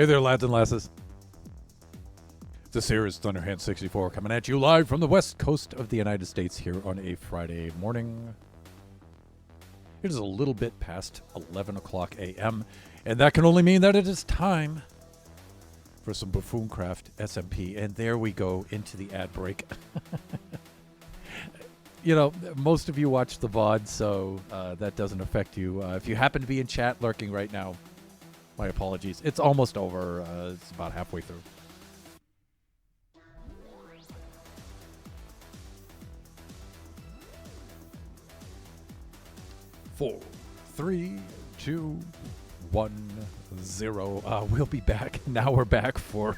Hey there, lads and lasses. This here is Thunderhand 64 coming at you live from the west coast of the United States here on a Friday morning. It is a little bit past 11 o'clock a.m., and that can only mean that it is time for some Buffooncraft SMP. And there we go into the ad break. You know, most of you watch the VOD, so that doesn't affect you. If you happen to be in chat lurking right now, my apologies. It's almost over. It's about halfway through. Four, three, two, 1, 0. We'll be back. Now we're back for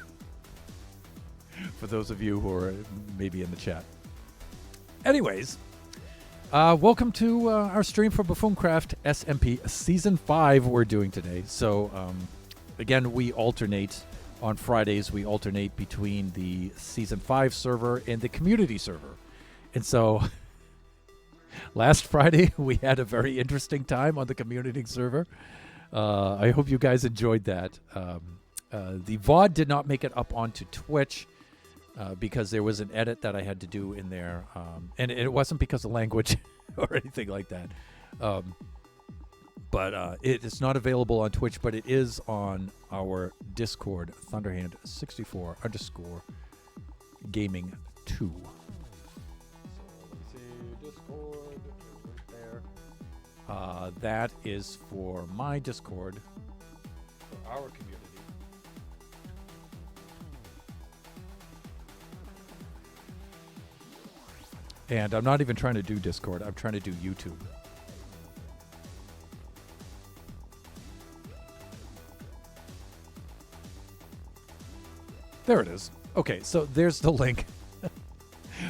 those of you who are maybe in the chat. Anyways, welcome to our stream for Buffooncraft SMP Season 5 we're doing today. So, again, we alternate. On Fridays, we alternate between the Season 5 server and the community server. And so, last Friday, we had a very interesting time on the community server. I hope you guys enjoyed that. The VOD did not make it up onto Twitch. Because there was an edit that I had to do in there. And it wasn't because of language or anything like that. But it is not available on Twitch, but it is on our Discord, Thunderhand64 _ gaming 2. So let me see, Discord, right there. That is for my Discord, for our community. And I'm not even trying to do Discord. I'm trying to do YouTube. There it is. Okay, so there's the link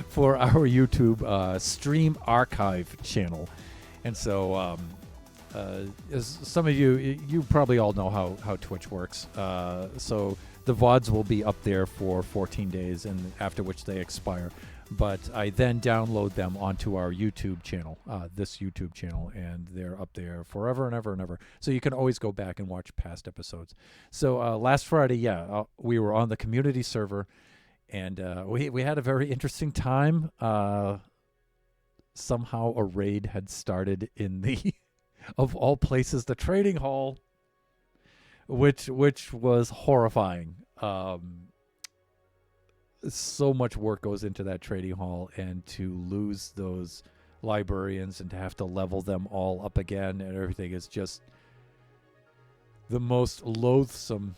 for our YouTube stream archive channel. And so as some of you probably all know how Twitch works. So the VODs will be up there for 14 days, and after which they expire. But I then download them onto our YouTube channel, this YouTube channel, and they're up there forever and ever and ever. So you can always go back and watch past episodes. So last Friday, we were on the community server, and we had a very interesting time. Somehow a raid had started in the, of all places, the trading hall, which was horrifying. So much work goes into that trading hall, and to lose those librarians and to have to level them all up again and everything is just the most loathsome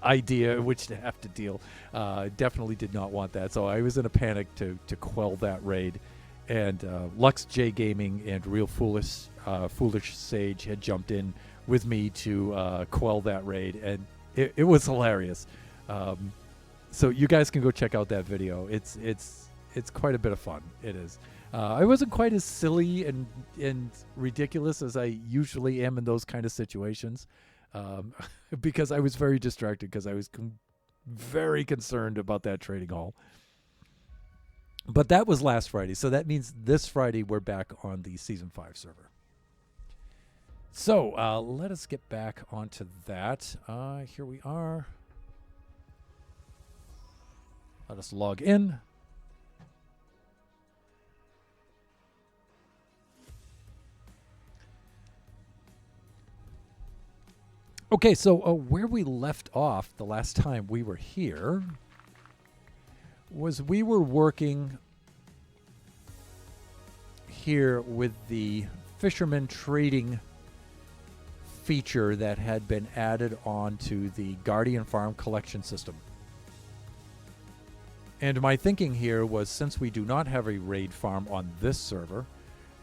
idea in which to have to deal. Definitely did not want that. So I was in a panic to quell that raid. And Lux J Gaming and Real Foolish Sage had jumped in with me to quell that raid, and it was hilarious. So you guys can go check out that video. It's quite a bit of fun. It is. I wasn't quite as silly and ridiculous as I usually am in those kind of situations, because I was very distracted because I was very concerned about that trading hall. But that was last Friday, so that means this Friday we're back on the Season 5 server. So let us get back onto that. Here we are. Let us log in. Okay, so where we left off the last time we were here was we were working here with the fisherman trading feature that had been added onto the Guardian Farm collection system. And my thinking here was, since we do not have a raid farm on this server,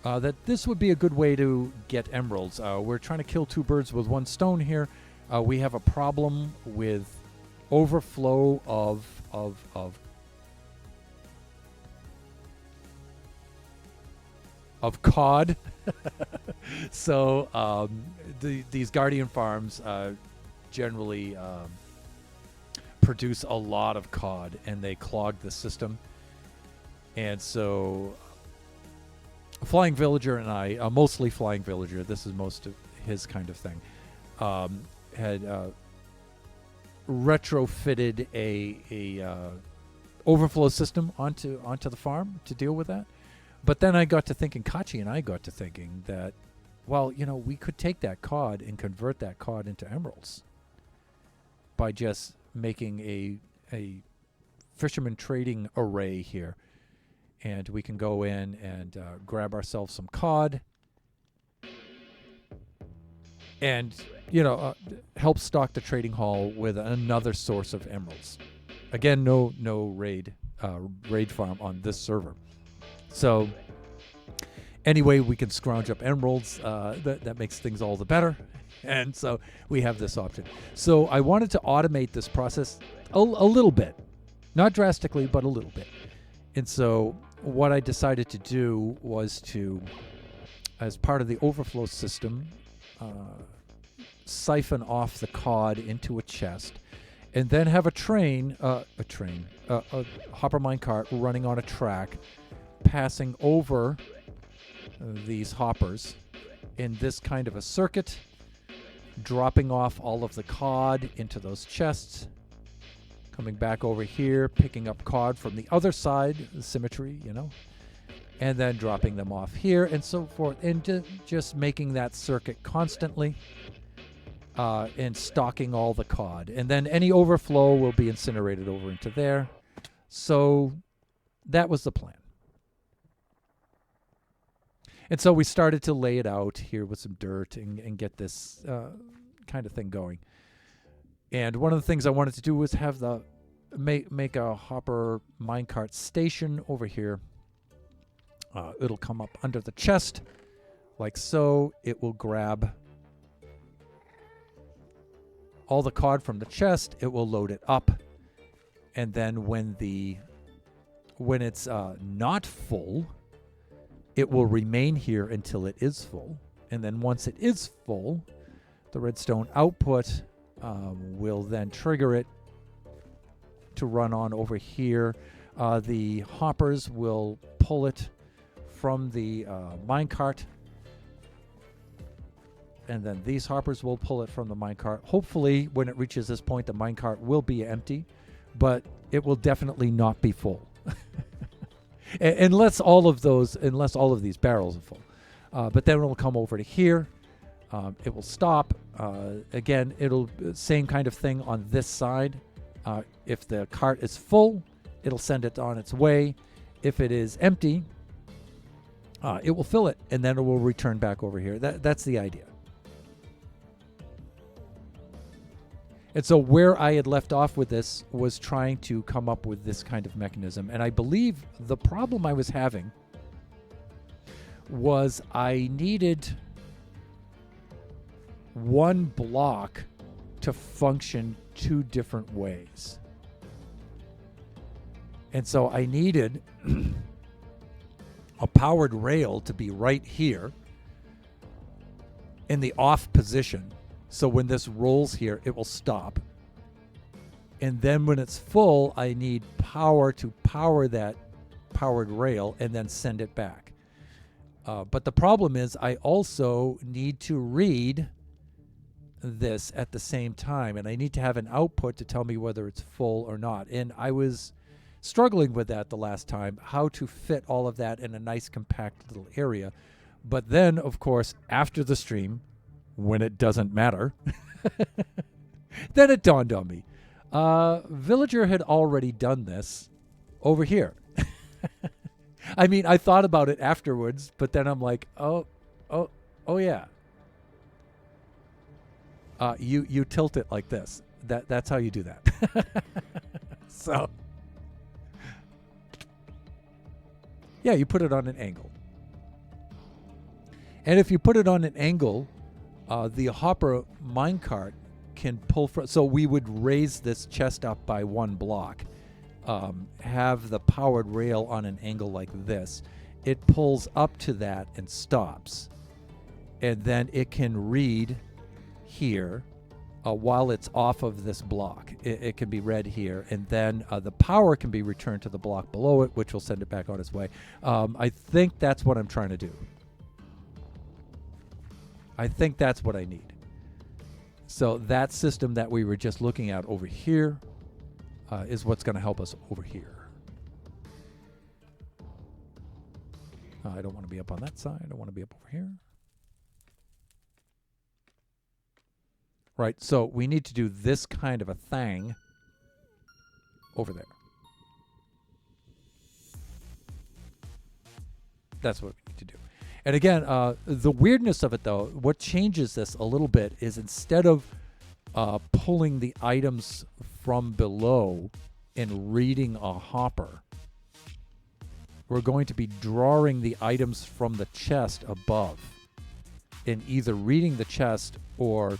that this would be a good way to get emeralds. We're trying to kill two birds with one stone here. We have a problem with overflow of cod. So these Guardian farms generally produce a lot of cod, and they clog the system. And so Flying Villager and I, mostly Flying Villager, this is most of his kind of thing, had retrofitted a overflow system onto the farm to deal with that. But then I got to thinking, Kachi and I got to thinking that, well, we could take that cod and convert that cod into emeralds by just making a fisherman trading array here. And we can go in and grab ourselves some cod and, help stock the trading hall with another source of emeralds. Again, no raid farm on this server. So anyway, we can scrounge up emeralds. That makes things all the better. And so we have this option. So I wanted to automate this process a little bit. Not drastically, but a little bit. And so what I decided to do was to, as part of the overflow system, siphon off the cod into a chest, and then have a hopper minecart running on a track, passing over these hoppers in this kind of a circuit, dropping off all of the cod into those chests, coming back over here, picking up cod from the other side, the symmetry, and then dropping them off here and so forth, and just making that circuit constantly, and stocking all the cod. And then any overflow will be incinerated over into there. So that was the plan. And so we started to lay it out here with some dirt and get this kind of thing going. And one of the things I wanted to do was have make a hopper minecart station over here. It'll come up under the chest like so. It will grab all the cod from the chest. It will load it up. And then when it's not full, it will remain here until it is full. And then once it is full, the redstone output will then trigger it to run on over here. The hoppers will pull it from the minecart. And then these hoppers will pull it from the minecart. Hopefully, when it reaches this point, the minecart will be empty, but it will definitely not be full. unless all of these barrels are full. But then it'll come over to here. It will stop. Again, it'll same kind of thing on this side. If the cart is full, it'll send it on its way. If it is empty, it will fill it, and then it will return back over here. That's the idea. And so where I had left off with this was trying to come up with this kind of mechanism. And I believe the problem I was having was I needed one block to function two different ways. And so I needed a powered rail to be right here in the off position. So when this rolls here, it will stop. And then when it's full, I need power to power that powered rail and then send it back. But the problem is I also need to read this at the same time, and I need to have an output to tell me whether it's full or not. And I was struggling with that the last time, how to fit all of that in a nice compact little area. But then, of course, after the stream, when it doesn't matter, then it dawned on me. Villager had already done this over here. I mean, I thought about it afterwards, but then I'm like, oh yeah. You tilt it like this. That's how you do that. So, yeah, you put it on an angle. And if you put it on an angle, the hopper minecart can pull from. So we would raise this chest up by one block, have the powered rail on an angle like this. It pulls up to that and stops. And then it can read here while it's off of this block. It can be read here. And then the power can be returned to the block below it, which will send it back on its way. I think that's what I'm trying to do. I think that's what I need. So that system that we were just looking at over here is what's going to help us over here. I don't want to be up on that side. I want to be up over here. Right, so we need to do this kind of a thing over there. That's what we need to do. And again, the weirdness of it, though, what changes this a little bit is instead of pulling the items from below and reading a hopper, we're going to be drawing the items from the chest above and either reading the chest or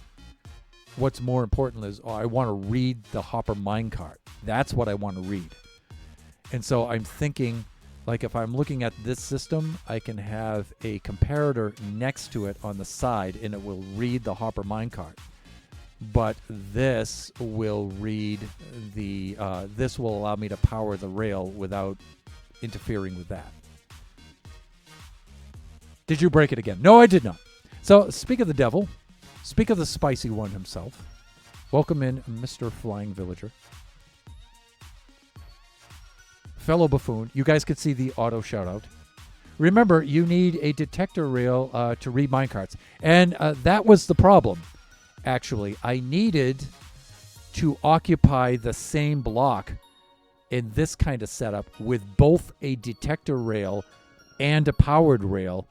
what's more important is I want to read the hopper minecart. That's what I want to read. And so I'm thinking, like if I'm looking at this system, I can have a comparator next to it on the side and it will read the hopper minecart. But this will read the, this will allow me to power the rail without interfering with that. Did you break it again? No, I did not. So speak of the devil, speak of the spicy one himself. Welcome in, Mr. Flying Villager. Fellow Buffoon, you guys could see the auto shout out. Remember, you need a detector rail to read minecarts. And that was the problem, actually. I needed to occupy the same block in this kind of setup with both a detector rail and a powered rail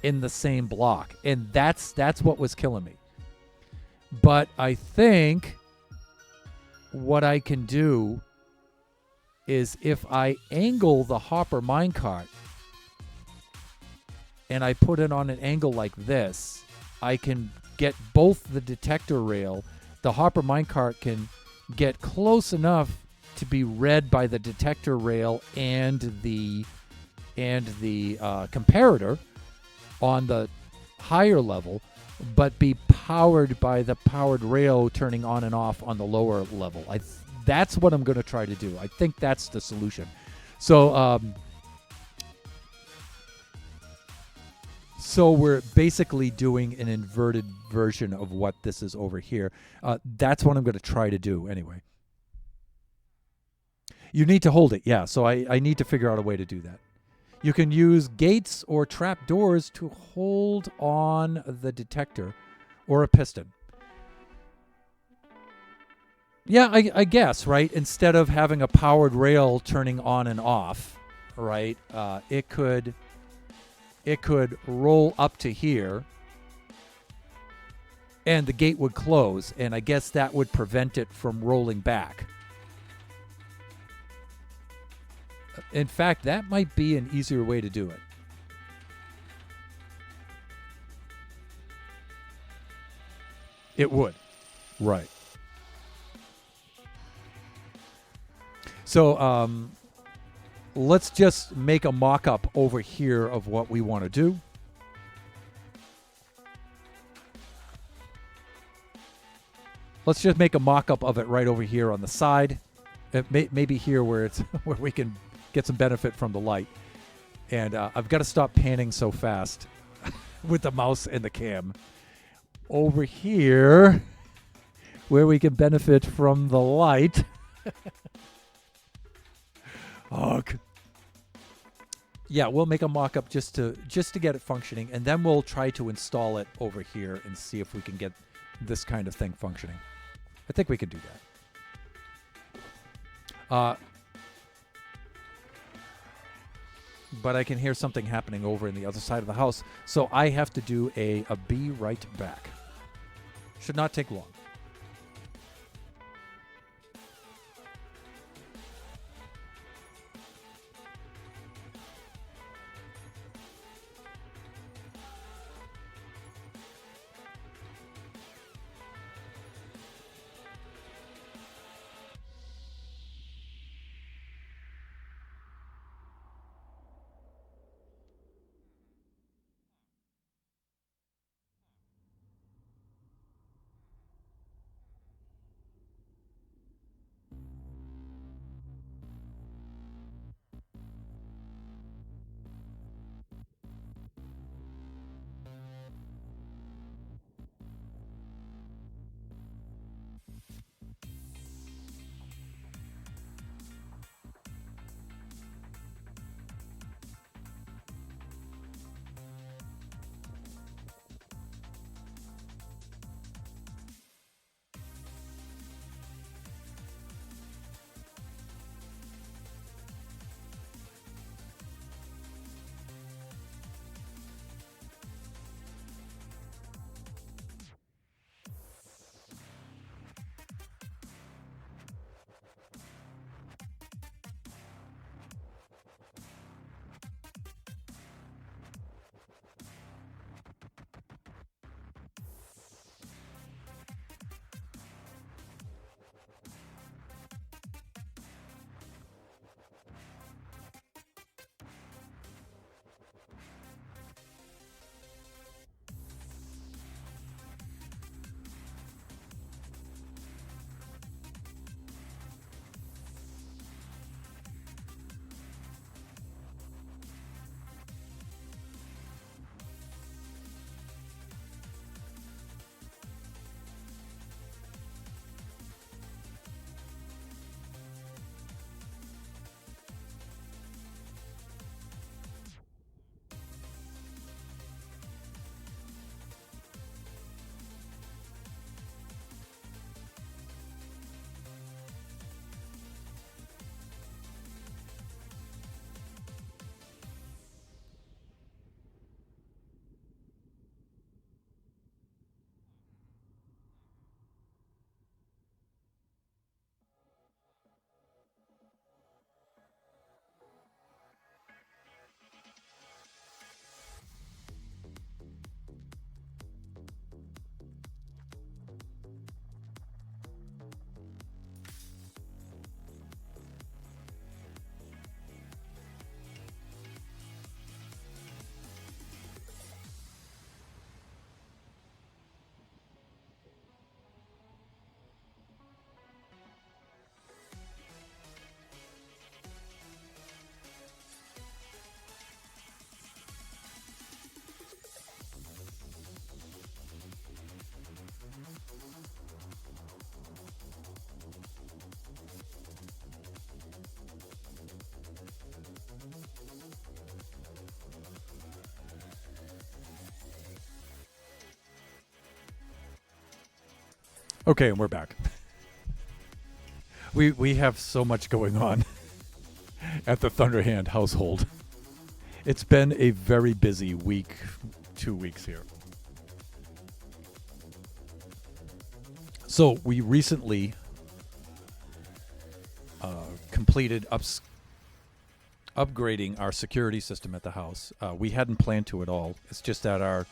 in the same block. And that's what was killing me. But I think what I can do is if I angle the hopper minecart and I put it on an angle like this, I can get both the detector rail. The hopper minecart can get close enough to be read by the detector rail and the comparator on the higher level, but be powered by the powered rail turning on and off on the lower level. That's what I'm going to try to do. I think that's the solution. So, so we're basically doing an inverted version of what this is over here. That's what I'm going to try to do anyway. You need to hold it, yeah. So I need to figure out a way to do that. You can use gates or trap doors to hold on the detector or a piston. Yeah, I guess, right? Instead of having a powered rail turning on and off, right? It could roll up to here and the gate would close, and I guess that would prevent it from rolling back. In fact, that might be an easier way to do it. It would. Right. So let's just make a mock-up over here of what we want to do. Let's just make a mock-up of it right over here on the side. Maybe here where it's where we can get some benefit from the light. And I've got to stop panning so fast with the mouse and the cam. Over here, where we can benefit from the light. Oh, yeah, we'll make a mock-up just to get it functioning, and then we'll try to install it over here and see if we can get this kind of thing functioning. I think we can do that. But I can hear something happening over in the other side of the house, so I have to do a be right back. Should not take long. Okay, and we're back. We have so much going on at the Thunderhand household. It's been a very busy week, 2 weeks here. So we recently completed upgrading our security system at the house. We hadn't planned to at all. It's just that our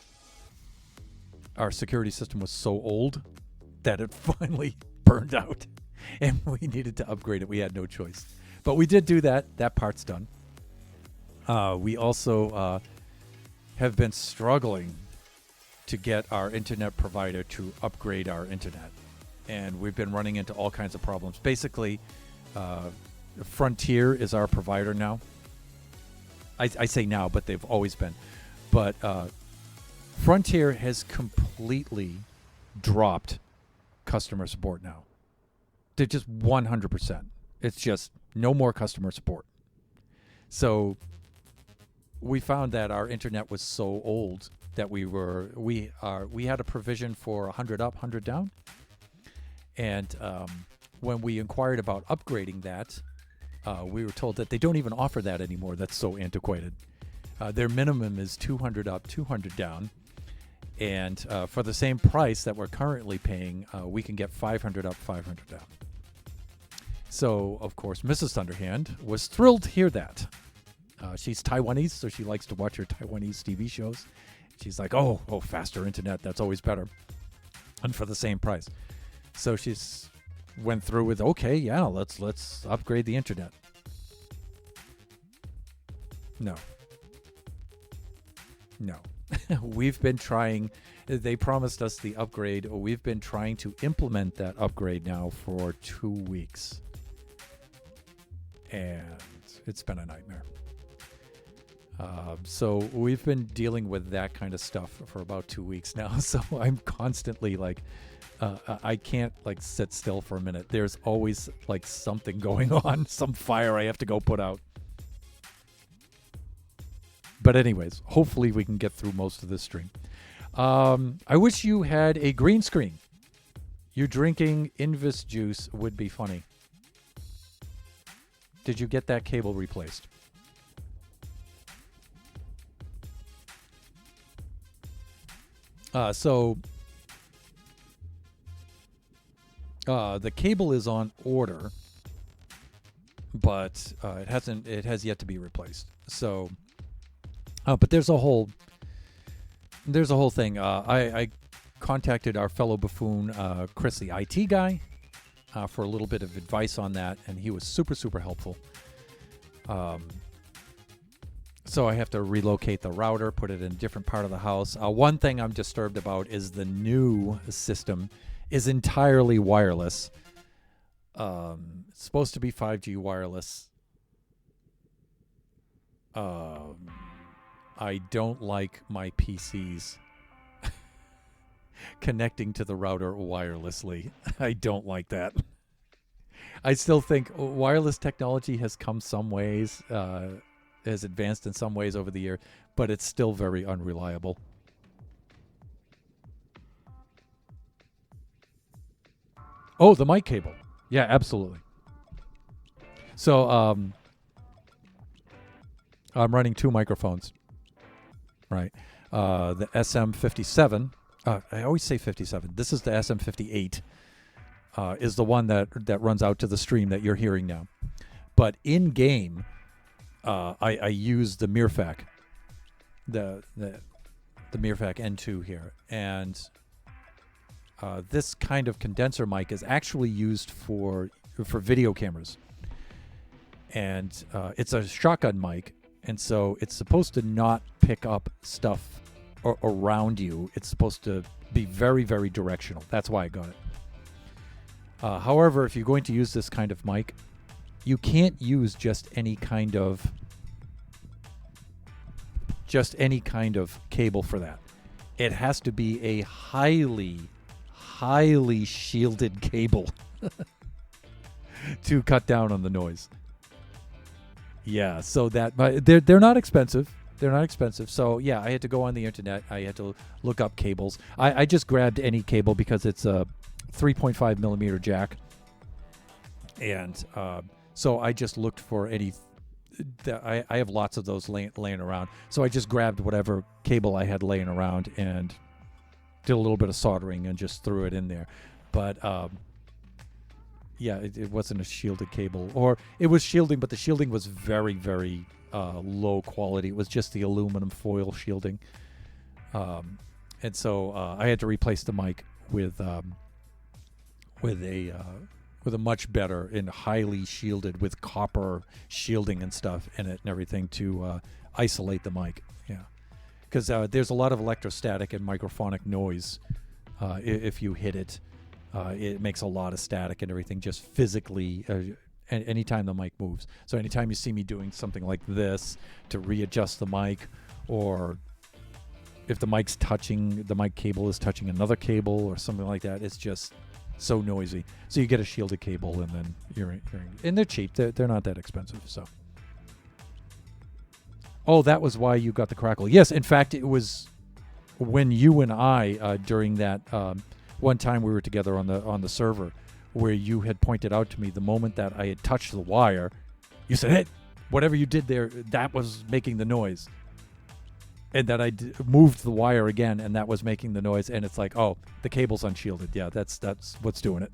security system was so old that it finally burned out, and we needed to upgrade it. We had no choice. But we did do that. That part's done. We also have been struggling to get our internet provider to upgrade our internet. And we've been running into all kinds of problems. Basically, Frontier is our provider now. I say now, but they've always been. But Frontier has completely dropped customer support now. They're just 100%. It's just no more customer support. So we found that our internet was so old that we had a provision for 100 up, 100 down. And when we inquired about upgrading that, we were told that they don't even offer that anymore. That's so antiquated. Their minimum is 200 up, 200 down. And for the same price that we're currently paying, we can get 500 up, 500 down. So, of course, Mrs. Thunderhand was thrilled to hear that. She's Taiwanese, so she likes to watch her Taiwanese TV shows. She's like, oh, faster internet, that's always better. And for the same price. So she's went through with, okay, yeah, let's upgrade the internet. No. We've been trying. They promised us the upgrade. We've been trying to implement that upgrade now for 2 weeks. And it's been a nightmare. So we've been dealing with that kind of stuff for about 2 weeks now. So I'm constantly like, I can't like sit still for a minute. There's always like something going on, some fire I have to go put out. But anyways, hopefully we can get through most of this stream. I wish you had a green screen. You drinking Invis juice would be funny. Did you get that cable replaced? So the cable is on order, but it has yet to be replaced. So, but there's a whole thing. I contacted our fellow buffoon, Chris, the IT guy, for a little bit of advice on that, and he was super, super helpful. So I have to relocate the router, put it in a different part of the house. One thing I'm disturbed about is the new system is entirely wireless. It's supposed to be 5G wireless. I don't like my PCs connecting to the router wirelessly. I don't like that. I still think wireless technology has come some ways, has advanced in some ways over the year, but it's still very unreliable. Oh, the mic cable. Yeah, absolutely. So I'm running 2 microphones, right? The SM57, I always say 57. This is the SM58, is the one that runs out to the stream that you're hearing now. But in game, I use the Mirfac, the Mirfac N2 here, and this kind of condenser mic is actually used for video cameras, and it's a shotgun mic, and so it's supposed to not pick up stuff around you. It's supposed to be very, very directional. That's why I got it. However, if you're going to use this kind of mic, you can't use just any kind of cable for that. It has to be a highly shielded cable to cut down on the noise. Yeah, so that they're not expensive. They're not expensive. So yeah, I had to go on the internet. I had to look up cables. I just grabbed any cable because it's 3.5 millimeter jack. And so I just looked for any. I have lots of those laying around. So I just grabbed whatever cable I had laying around and did a little bit of soldering and just threw it in there. But yeah, it wasn't a shielded cable. Or it was shielding, but the shielding was very, very low quality. It was just the aluminum foil shielding. And so I had to replace the mic with a much better and highly shielded with copper shielding and stuff in it and everything to isolate the mic. Yeah, because there's a lot of electrostatic and microphonic noise. If you hit it, it makes a lot of static and everything just physically. Anytime the mic moves. So anytime you see me doing something like this to readjust the mic, or if the mic cable is touching another cable or something like that, it's just so noisy. So you get a shielded cable, and then and they're cheap. They're not that expensive. So, oh, that was why you got the crackle. Yes, in fact, it was when you and I during that one time we were together on the server, where you had pointed out to me the moment that I had touched the wire, you said, "Hey, whatever you did there, that was making the noise." And that I moved the wire again, and that was making the noise. And it's like, oh, the cable's unshielded. Yeah, that's what's doing it.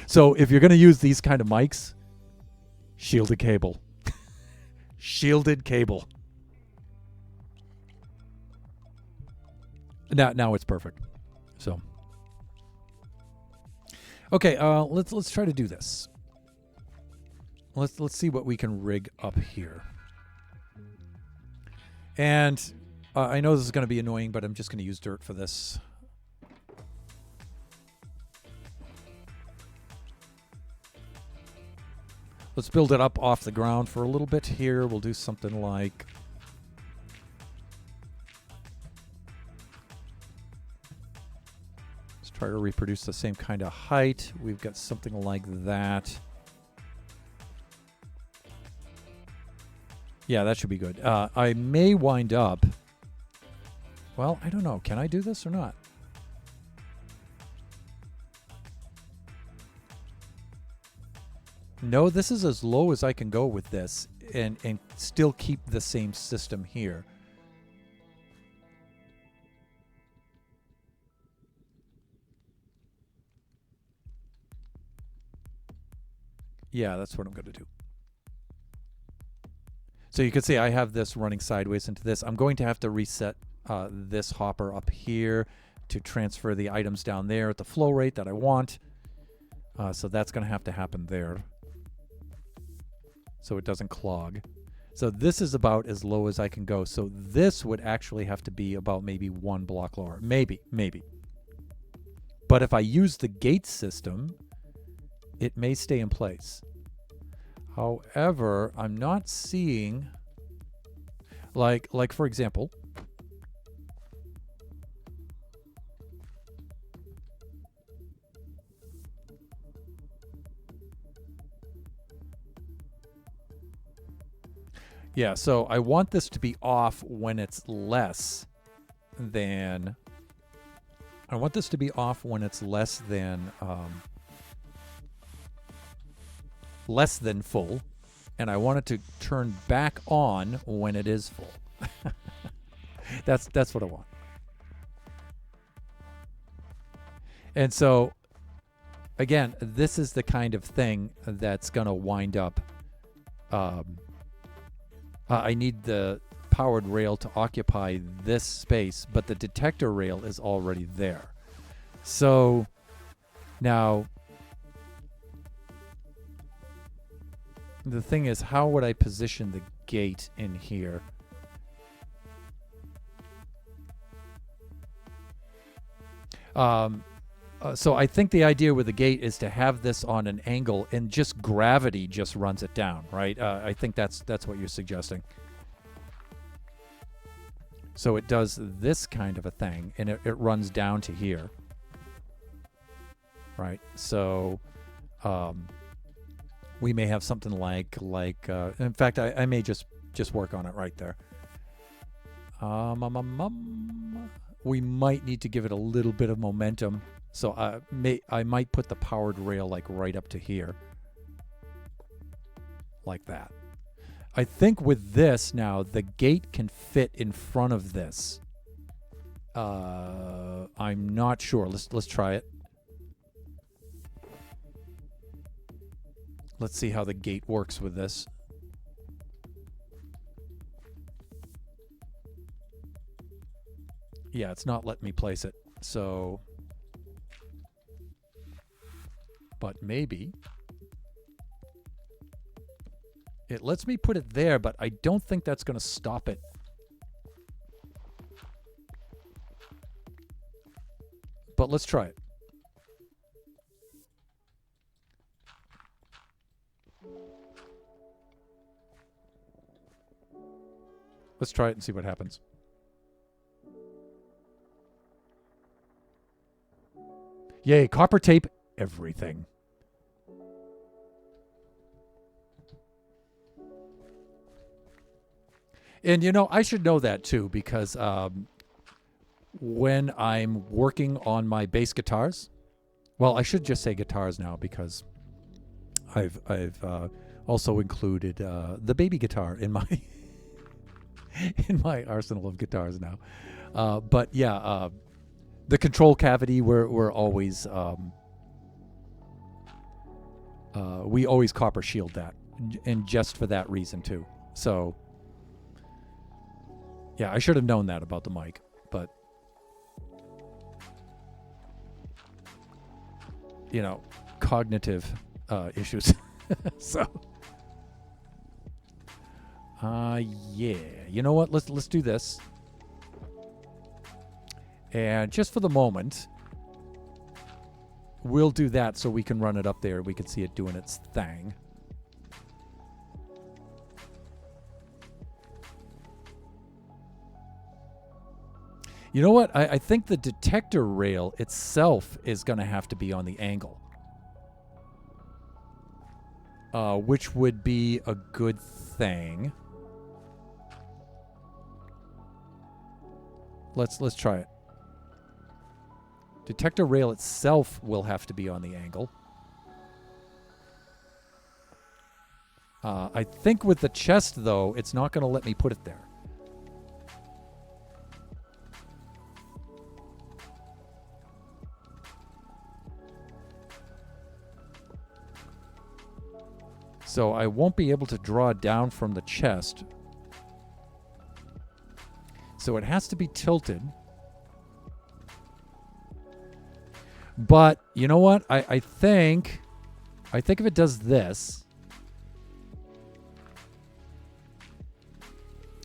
So if you're going to use these kind of mics, shielded cable. Shielded cable. Now it's perfect. So, okay, let's try to do this. Let's see what we can rig up here. And I know this is going to be annoying, but I'm just going to use dirt for this. Let's build it up off the ground for a little bit here. We'll do something like... Let's try to reproduce the same kind of height. We've got something like that. Yeah, that should be good. I may wind up... Well, I don't know. Can I do this or not? No, this is as low as I can go with this and still keep the same system here. Yeah, that's what I'm going to do. So you can see I have this running sideways into this. I'm going to have to reset this hopper up here to transfer the items down there at the flow rate that I want. So that's going to have to happen there, so it doesn't clog. So this is about as low as I can go. So this would actually have to be about maybe 1 block lower. Maybe. But if I use the gate system, it may stay in place. However, I'm not seeing, like for example, yeah, so I want this to be off when it's less than, less than full, and I want it to turn back on when it is full. That's what I want. And so, again, this is the kind of thing that's going to wind up... I need the powered rail to occupy this space, but the detector rail is already there. So now the thing is, how would I position the gate in here? So I think the idea with the gate is to have this on an angle and just gravity just runs it down, right? I think that's what you're suggesting. So it does this kind of a thing, and it runs down to here, right? So we may have something like in fact, I may just work on it right there. We might need to give it a little bit of momentum So I might put the powered rail like right up to here. Like that. I think with this now, the gate can fit in front of this. I'm not sure. Let's try it. Let's see how the gate works with this. Yeah, it's not letting me place it. So, but maybe it lets me put it there, but I don't think that's going to stop it. But let's try it. Let's try it and see what happens. Yay, copper tape everything. And you know, I should know that too, because when I'm working on my bass guitars, well, I should just say guitars now, because I've also included the baby guitar in my in my arsenal of guitars now. But yeah, the control cavity, we're always we always copper shield that, and just for that reason too. So yeah, I should have known that about the mic, but you know, cognitive issues. So yeah, you know what? Let's do this. And just for the moment, we'll do that so we can run it up there. We can see it doing its thing. You know what? I think the detector rail itself is going to have to be on the angle. Which would be a good thing. Let's try it. Detector rail itself will have to be on the angle. I think with the chest, though, it's not going to let me put it there. So I won't be able to draw down from the chest. So it has to be tilted. But you know what? I think if it does this,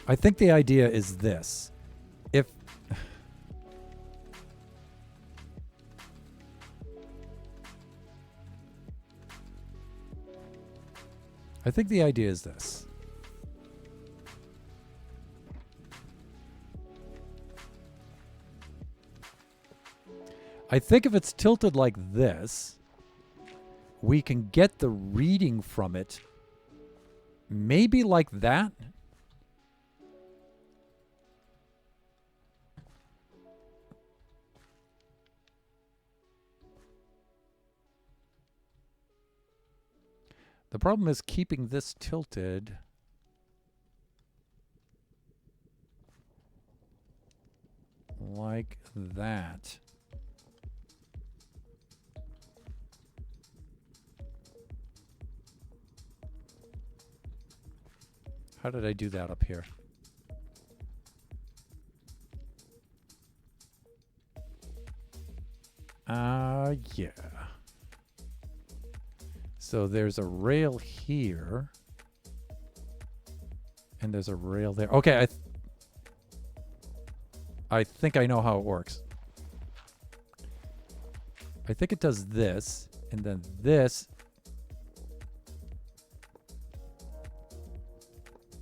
I think the idea is this. If I think the idea is this. I think if it's tilted like this, we can get the reading from it maybe like that. The problem is keeping this tilted. Like that. How did I do that up here? Yeah. So there's a rail here. And there's a rail there. Okay, I think I know how it works. I think it does this, and then this.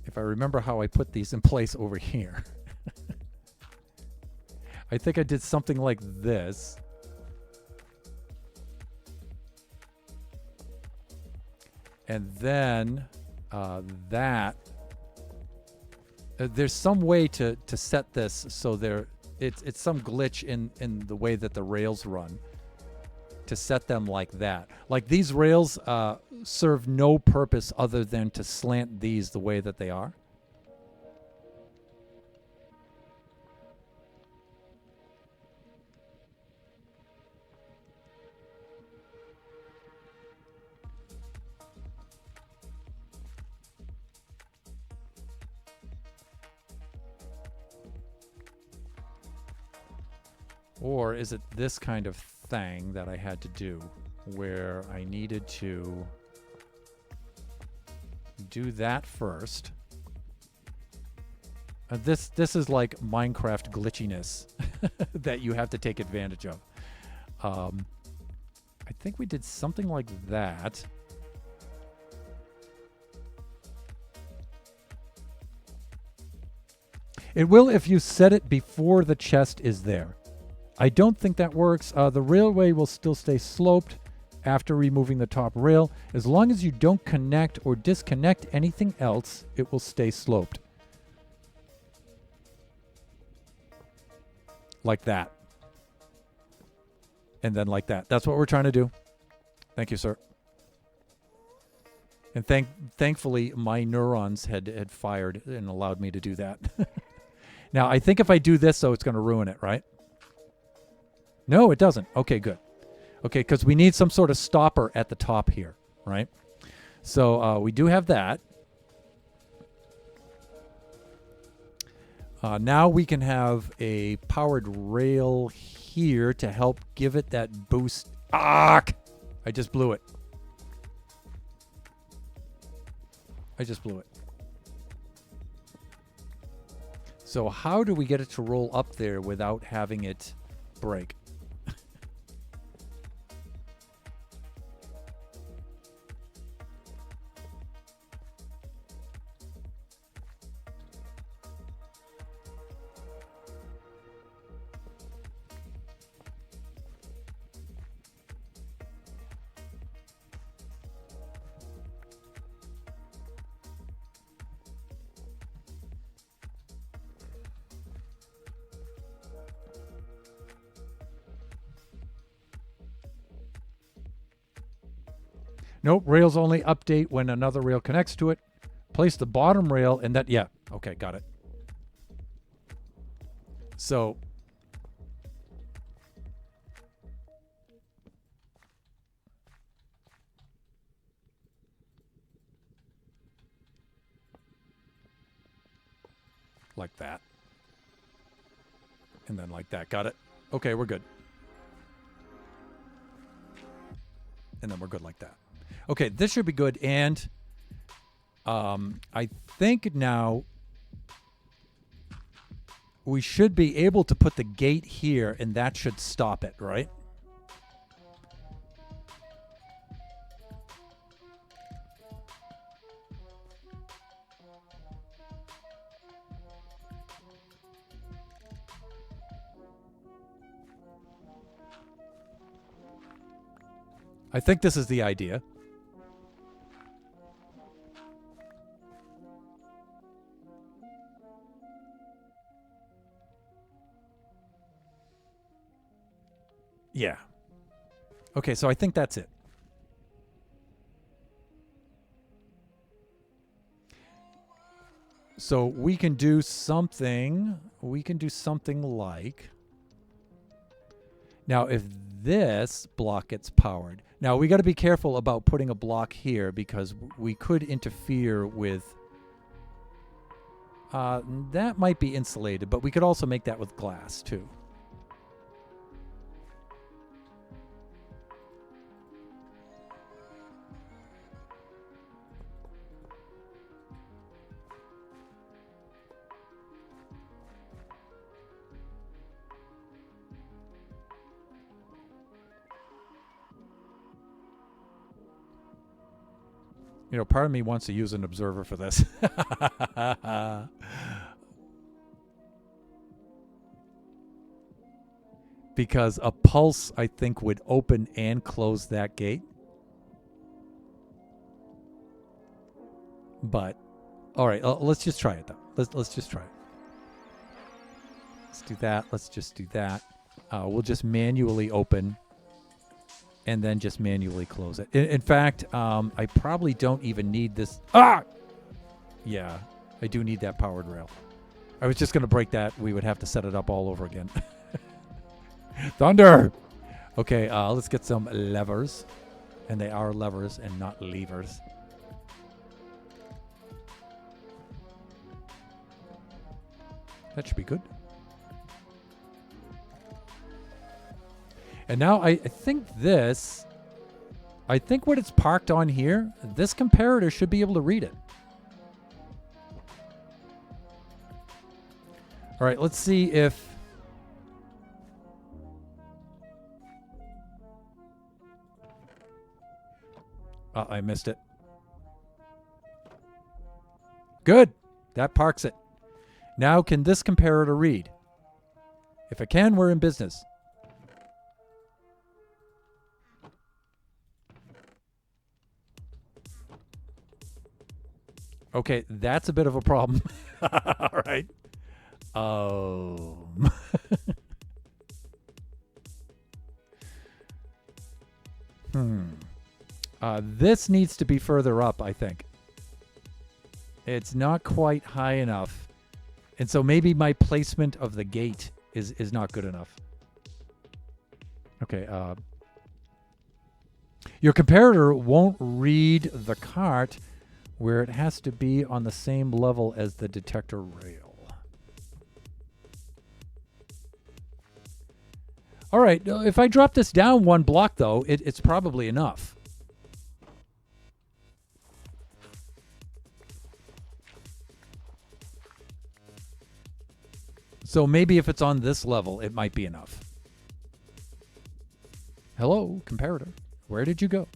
If I remember how I put these in place over here. I think I did something like this. And then that. There's some way to set this so it's some glitch in the way that the rails run. to set them like that. Like these rails serve no purpose other than to slant these the way that they are. Or is it this kind of thing that I had to do where I needed to do that first? This is like Minecraft glitchiness that you have to take advantage of. I think we did something like that. It will if you set it before the chest is there. I don't think that works. The railway will still stay sloped after removing the top rail. As long as you don't connect or disconnect anything else, it will stay sloped. Like that. And then like that. That's what we're trying to do. Thank you, sir. And thankfully, my neurons had fired and allowed me to do that. Now, I think if I do this, though, it's going to ruin it, right? No, it doesn't. Okay, good. Okay, because we need some sort of stopper at the top here, right? So we do have that. Now we can have a powered rail here to help give it that boost. Ah! I just blew it. I just blew it. So how do we get it to roll up there without having it break? Nope, rails only update when another rail connects to it. Place the bottom rail and that, yeah, okay, got it. So, like that. And then like that, got it? Okay, we're good. And then we're good like that. Okay, this should be good, and I think now we should be able to put the gate here, and that should stop it, right? I think this is the idea. Yeah. Okay, so I think that's it. So we can do something. We can do something like. Now, if this block gets powered. Now, we got to be careful about putting a block here because we could interfere with. That might be insulated, but we could also make that with glass, too. You know, part of me wants to use an observer for this. Because a pulse, I think, would open and close that gate. But, all right, let's just try it, though. Let's just try it. Let's do that. Let's just do that. We'll just manually open and then just manually close it. In fact, I probably don't even need this. Ah! Yeah, I do need that powered rail. I was just going to break that. We would have to set it up all over again. Thunder! Okay, let's get some levers. And they are levers and not levers. That should be good. And now I think when it's parked on here, this comparator should be able to read it. All right, let's see if... I missed it. Good. That parks it. Now, can this comparator read? If it can, we're in business. Okay, that's a bit of a problem. All right. This needs to be further up, I think. It's not quite high enough. And so maybe my placement of the gate is not good enough. Okay. Your comparator won't read the cart where it has to be on the same level as the detector rail. All right. If I drop this down one block, though, it's probably enough. So maybe if it's on this level, it might be enough. Hello, comparator. Where did you go?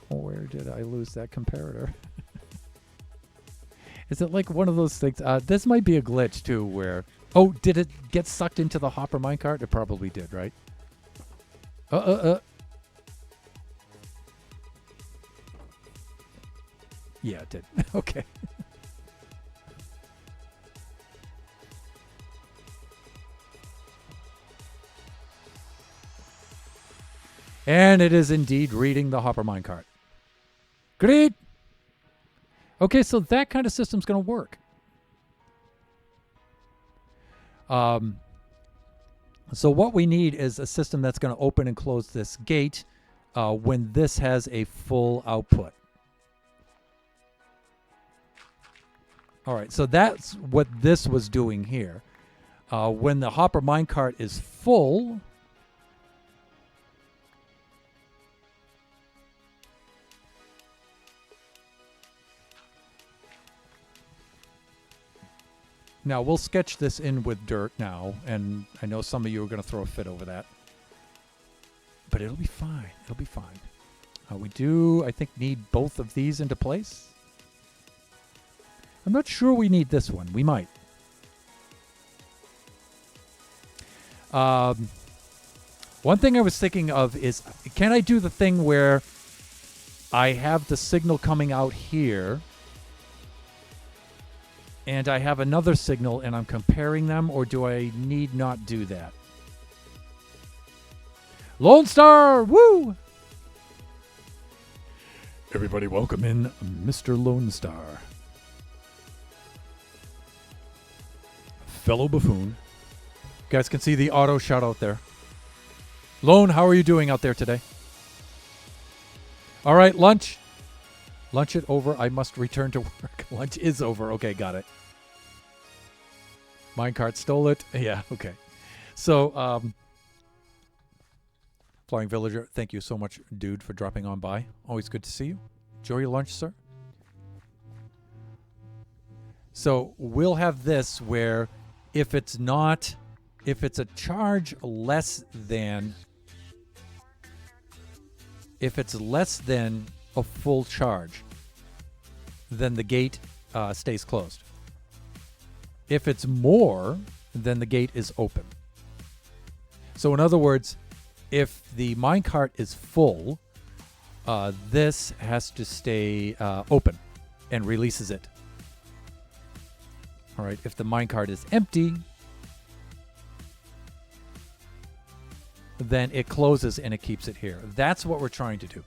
Where did I lose that comparator? Is it like one of those things? This might be a glitch, too, where... Oh, did it get sucked into the hopper minecart? It probably did, right? Yeah, it did. Okay. And it is indeed reading the hopper minecart. Great. Okay, so that kind of system's going to work. So what we need is a system that's going to open and close this gate when this has a full output. All right, so that's what this was doing here. When the hopper minecart is full... Now, we'll sketch this in with dirt now, and I know some of you are going to throw a fit over that. But it'll be fine. It'll be fine. We do, I think, need both of these into place. I'm not sure we need this one. We might. One thing I was thinking of is, can I do the thing where I have the signal coming out here, and I have another signal and I'm comparing them, or do I need not do that? Lone Star! Woo! Everybody welcome in Mr. Lone Star. Fellow buffoon. You guys can see the auto shout out there. Lone, how are you doing out there today? All right, lunch. Lunch it over. I must return to work. Lunch is over. Okay, got it. Minecart stole it. Yeah, okay. So, Flying Villager, thank you so much, dude, for dropping on by. Always good to see you. Enjoy your lunch, sir. So, we'll have this where if it's a charge less than, if it's less than a full charge, then the gate stays closed. If it's more, then the gate is open. So in other words, if the minecart is full, this has to stay open and releases it. All right, if the minecart is empty, then it closes and it keeps it here. That's what we're trying to do.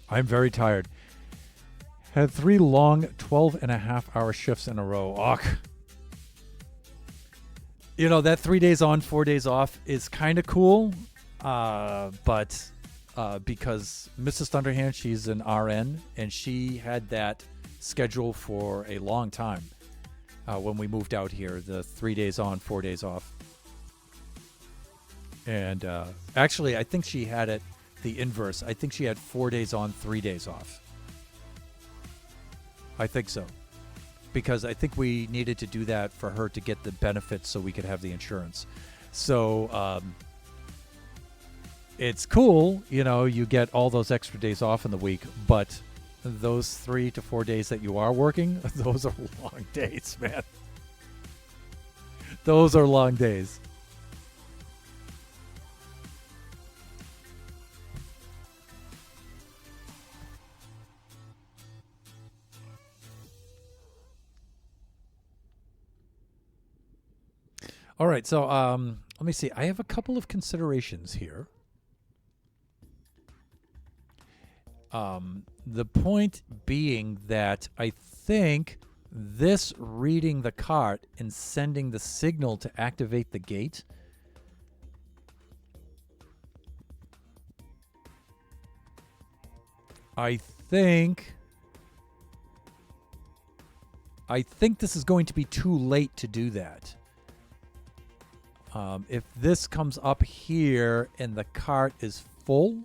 I'm very tired. Had 3 long 12.5-hour shifts in a row. Ugh. You know, that 3 days on, 4 days off is kind of cool. But because Mrs. Thunderhand, she's an RN, and she had that schedule for a long time when we moved out here, the 3 days on, 4 days off. And actually, I think she had it the inverse. I think she had 4 days on, 3 days off. I think so. Because I think we needed to do that for her to get the benefits so we could have the insurance. So it's cool, you know, you get all those extra days off in the week, but those 3 to 4 days that you are working, those are long days, man. Those are long days. All right, so let me see. I have a couple of considerations here. The point being that I think this reading the cart and sending the signal to activate the gate I think this is going to be too late to do that. If this comes up here and the cart is full,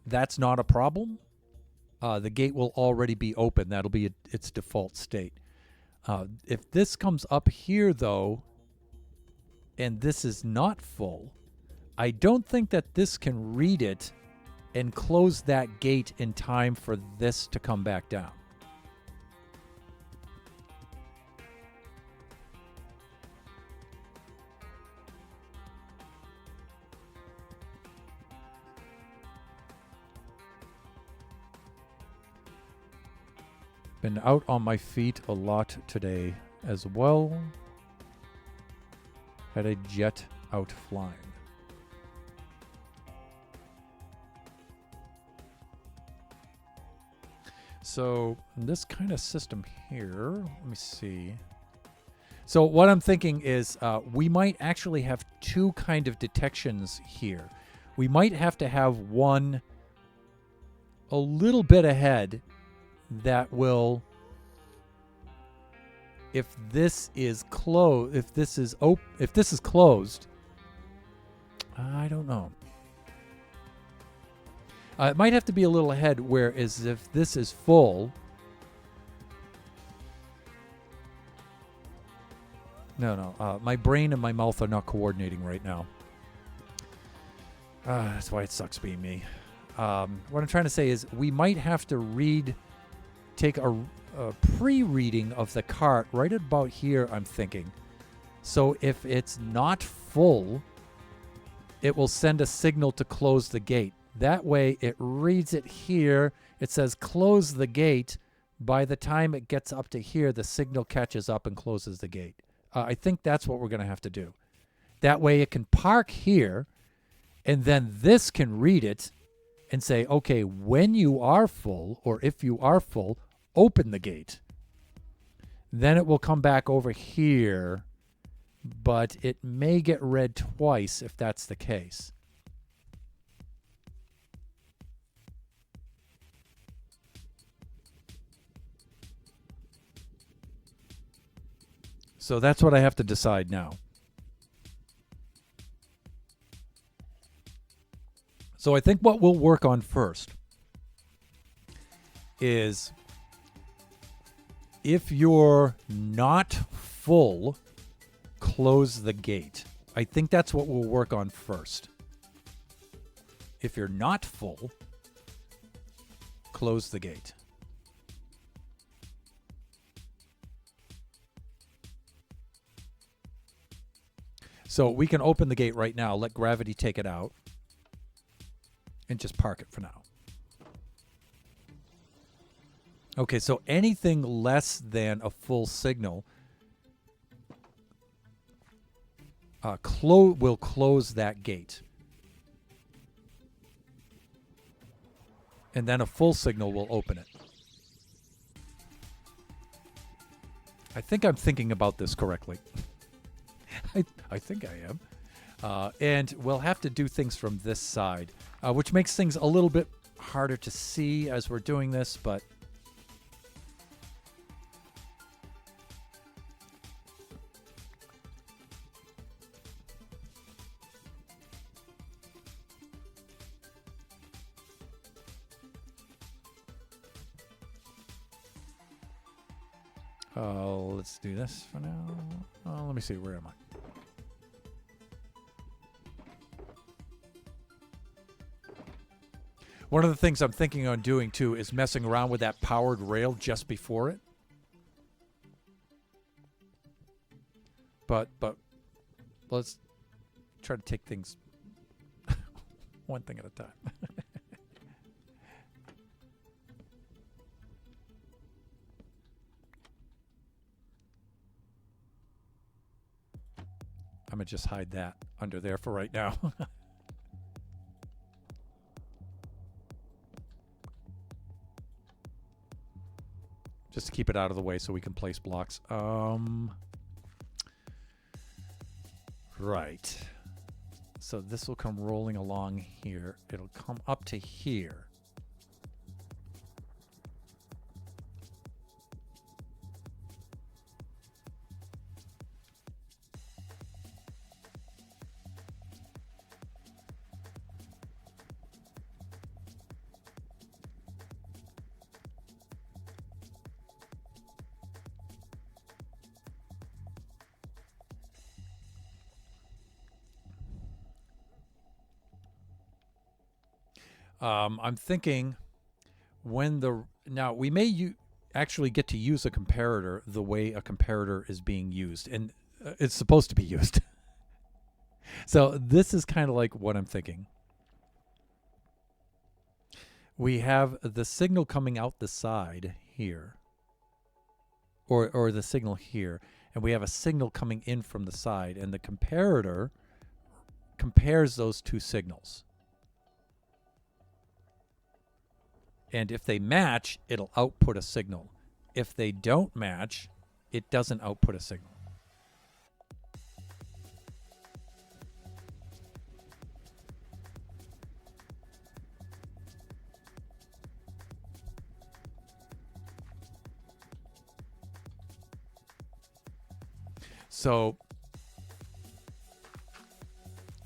that's not a problem. The gate will already be open. That'll be its default state. If this comes up here, though, and this is not full, I don't think that this can read it and close that gate in time for this to come back down. Been out on my feet a lot today as well. Had a jet out flying. So this kind of system here, let me see. So what I'm thinking is we might actually have 2 kind of detections here. We might have to have one a little bit ahead that will, if this is closed, if this is closed, I don't know. It might have to be a little ahead, whereas if this is full, no, my brain and my mouth are not coordinating right now. That's why it sucks being me. What I'm trying to say is we might have to take a pre-reading of the cart right about here, I'm thinking. So if it's not full, it will send a signal to close the gate. That way it reads it here. It says close the gate. By the time it gets up to here, the signal catches up and closes the gate. I think that's what we're going to have to do. That way it can park here, and then this can read it and say, okay, when you are full, or if you are full, open the gate. Then it will come back over here, but it may get read twice if that's the case. So that's what I have to decide now. So I think what we'll work on first is if you're not full, close the gate. I think that's what we'll work on first. If you're not full, close the gate. So we can open the gate right now, let gravity take it out, and just park it for now. Okay, so anything less than a full signal, will close that gate. And then a full signal will open it. I think I'm thinking about this correctly. I think I am. And we'll have to do things from this side, which makes things a little bit harder to see as we're doing this, but let's do this for now. Let me see, where am I? One of the things I'm thinking on doing too is messing around with that powered rail just before it. But let's try to take things one thing at a time. I'm going to just hide that under there for right now. Just to keep it out of the way so we can place blocks. Right. So this will come rolling along here. It'll come up to here. I'm thinking now we may actually get to use a comparator the way a comparator is being used, and it's supposed to be used. So this is kind of like what I'm thinking. We have the signal coming out the side here, or the signal here, and we have a signal coming in from the side, and the comparator compares those two signals. And if they match, it'll output a signal. If they don't match, it doesn't output a signal. So,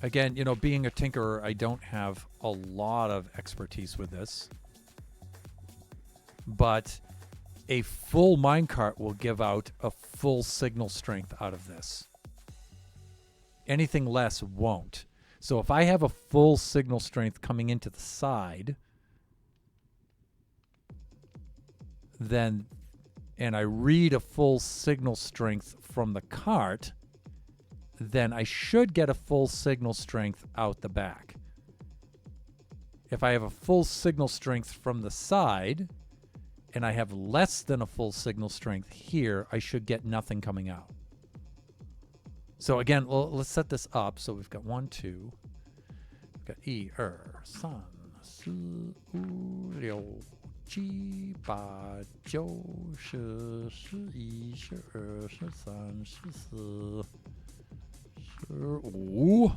again, being a tinkerer, I don't have a lot of expertise with this. But a full minecart will give out a full signal strength out of this. Anything less won't. So if I have a full signal strength coming into the side, and I read a full signal strength from the cart, then I should get a full signal strength out the back. If I have a full signal strength from the side, and I have less than a full signal strength here, I should get nothing coming out. So again, let's set this up. So we've got 1, 2. We've got E, san, su, liu, ji, ba, jiu, shi, shi, yi, shi, shi, san, shi, si, shi, wu.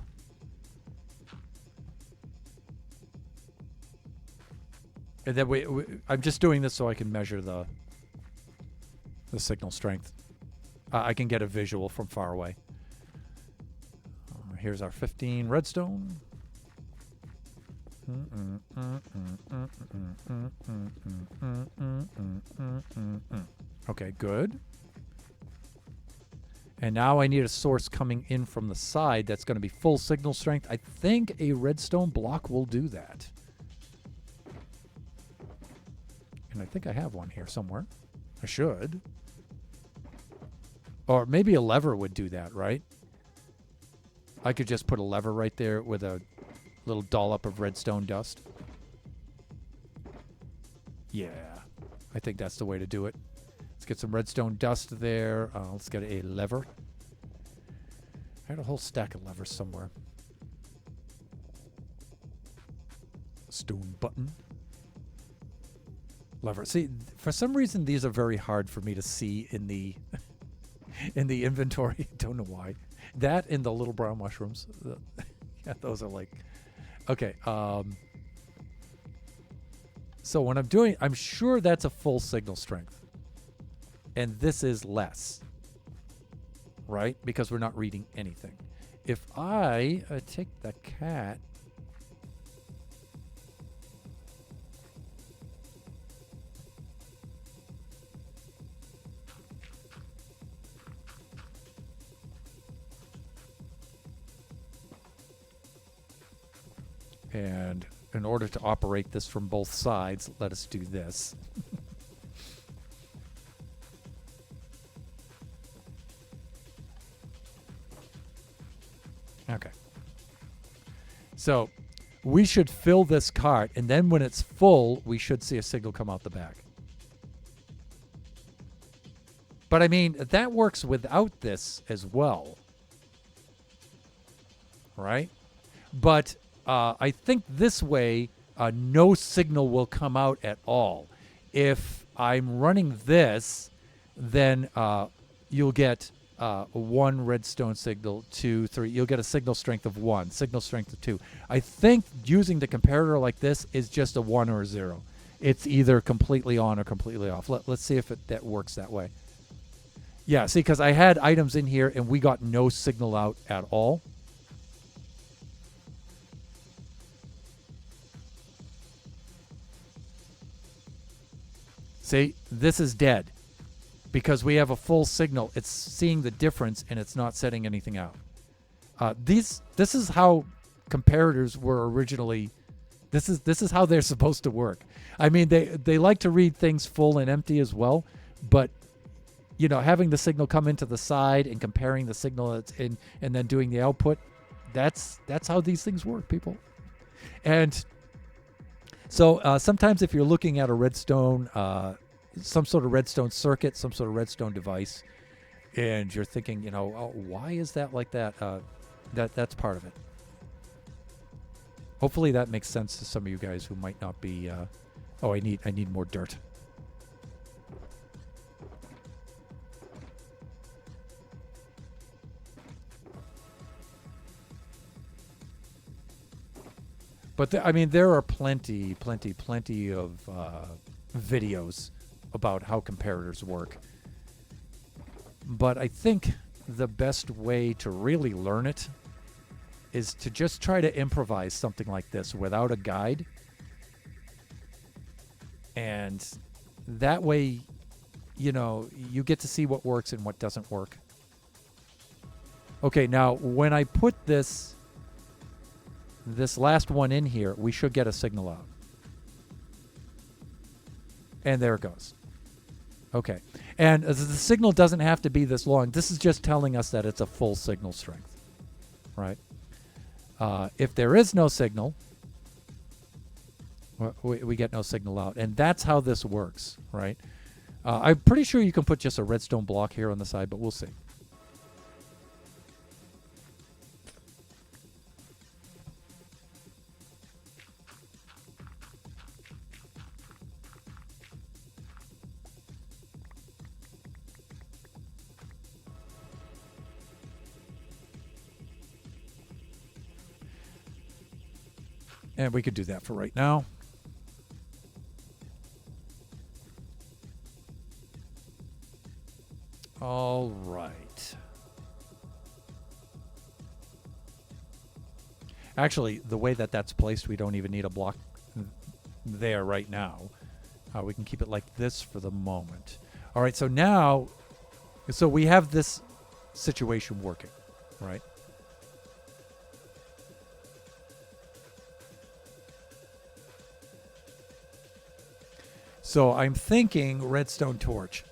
And then I'm just doing this so I can measure the signal strength. I can get a visual from far away. Here's our 15 redstone. Okay, good. And now I need a source coming in from the side that's going to be full signal strength. I think a redstone block will do that. And I think I have one here somewhere. I should. Or maybe a lever would do that, right? I could just put a lever right there with a little dollop of redstone dust. Yeah, I think that's the way to do it. Let's get some redstone dust there. Let's get a lever. I had a whole stack of levers somewhere. Stone button. Lever. See, for some reason these are very hard for me to see in the in the inventory. Don't know why. That and the little brown mushrooms. Yeah, those are like okay. So when I'm doing, I'm sure that's a full signal strength, and this is less, right? Because we're not reading anything. If I take the cat. And in order to operate this from both sides, let us do this. Okay. So we should fill this cart, and then when it's full, we should see a signal come out the back. But I mean, that works without this as well. Right? But I think this way, no signal will come out at all. If I'm running this, then you'll get 1 redstone signal, 2, 3. You'll get a signal strength of 1, signal strength of 2. I think using the comparator like this is just a 1 or a 0. It's either completely on or completely off. Let's see if that works that way. Yeah, see, because I had items in here and we got no signal out at all. See, this is dead because we have a full signal. It's seeing the difference and it's not setting anything out. This is how comparators were originally. This is how they're supposed to work. I mean, they like to read things full and empty as well, but you know, having the signal come into the side and comparing the signal that's in and then doing the output, that's how these things work, people. And so sometimes if you're looking at a redstone, some sort of redstone circuit, some sort of redstone device, and you're thinking, you know, oh, why is that like that? That's part of it. Hopefully that makes sense to some of you guys who might not be. Oh, I need more dirt. But I mean, there are plenty of videos about how comparators work. But I think the best way to really learn it is to just try to improvise something like this without a guide. And that way, you know, you get to see what works and what doesn't work. Okay, now when I put this last one in here, we should get a signal out. And there it goes. Okay. And the signal doesn't have to be this long. This is just telling us that it's a full signal strength. Right? If there is no signal, we get no signal out. And that's how this works. Right? I'm pretty sure you can put just a redstone block here on the side, but we'll see. And we could do that for right now. All right. Actually, the way that that's placed, we don't even need a block there right now. We can keep it like this for the moment. All right, so now, so we have this situation working, right? So I'm thinking redstone torch.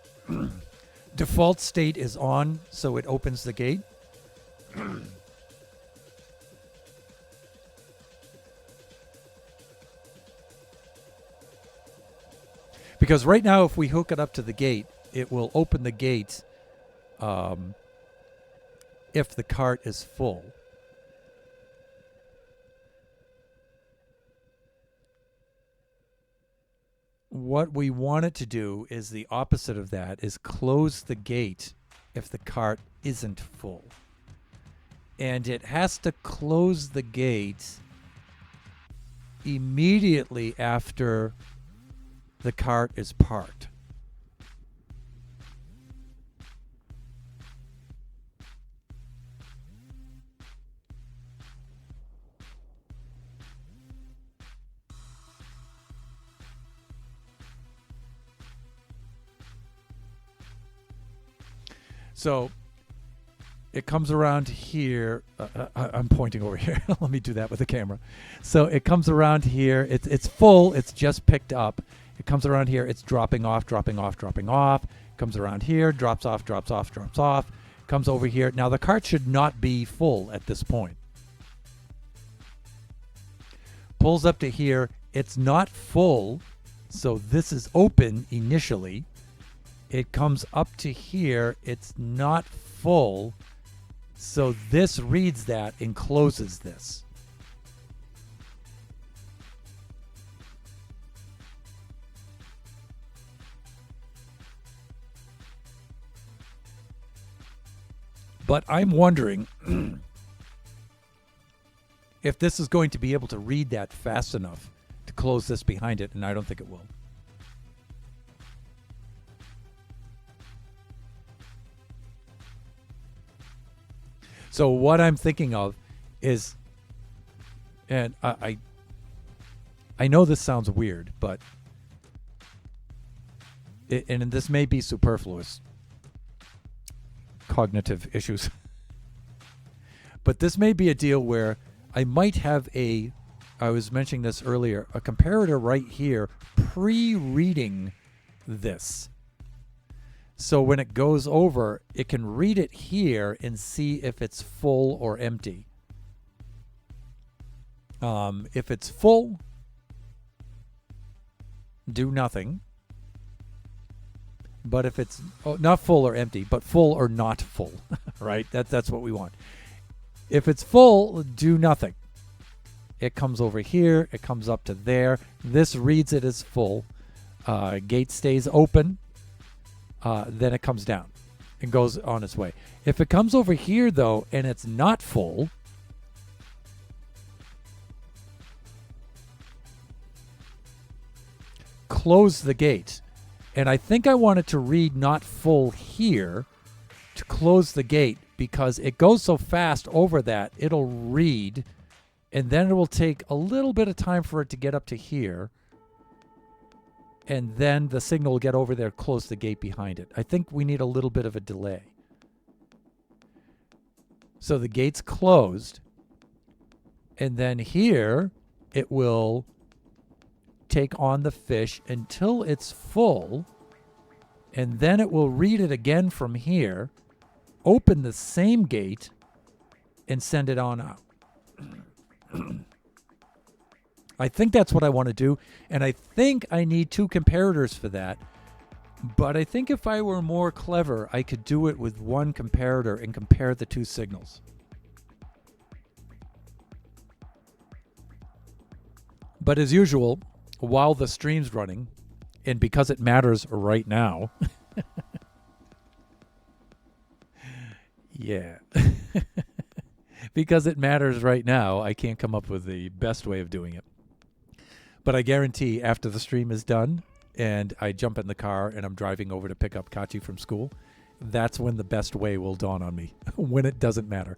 Default state is on, so it opens the gate. Because right now, if we hook it up to the gate, it will open the gate if the cart is full. What we want it to do is the opposite of that, is close the gate if the cart isn't full. And it has to close the gate immediately after the cart is parked. So it comes around here. I'm pointing over here. Let me do that with the camera. So it comes around here. It's full. It's just picked up. It comes around here. It's dropping off, dropping off, dropping off. Comes around here. Drops off, drops off, drops off. Comes over here. Now the cart should not be full at this point. Pulls up to here. It's not full. So this is open initially. It comes up to here. It's not full. So this reads that and closes this. But I'm wondering if this is going to be able to read that fast enough to close this behind it, and I don't think it will. So what I'm thinking of is, and I know this sounds weird, but and this may be superfluous, cognitive issues, but this may be a deal where I might have I was mentioning this earlier, a comparator right here pre-reading this. So when it goes over, it can read it here and see if it's full or empty. If it's full, do nothing. But if it's not full or empty, but full or not full, right? That's what we want. If it's full, do nothing. It comes over here. It comes up to there. This reads it as full. Gate stays open. Then it comes down and goes on its way. If it comes over here, though, and it's not full, close the gate. And I think I want it to read not full here to close the gate, because it goes so fast over that, it'll read, and then it will take a little bit of time for it to get up to here. And then the signal will get over there, close the gate behind it. I think we need a little bit of a delay. So the gate's closed. And then here, it will take on the fish until it's full. And then it will read it again from here, open the same gate, and send it on out. I think that's what I want to do, and I think I need two comparators for that. But I think if I were more clever, I could do it with one comparator and compare the two signals. But as usual, while the stream's running, and because it matters right now, yeah, because it matters right now, I can't come up with the best way of doing it. But I guarantee after the stream is done and I jump in the car and I'm driving over to pick up Kachi from school, that's when the best way will dawn on me, when it doesn't matter.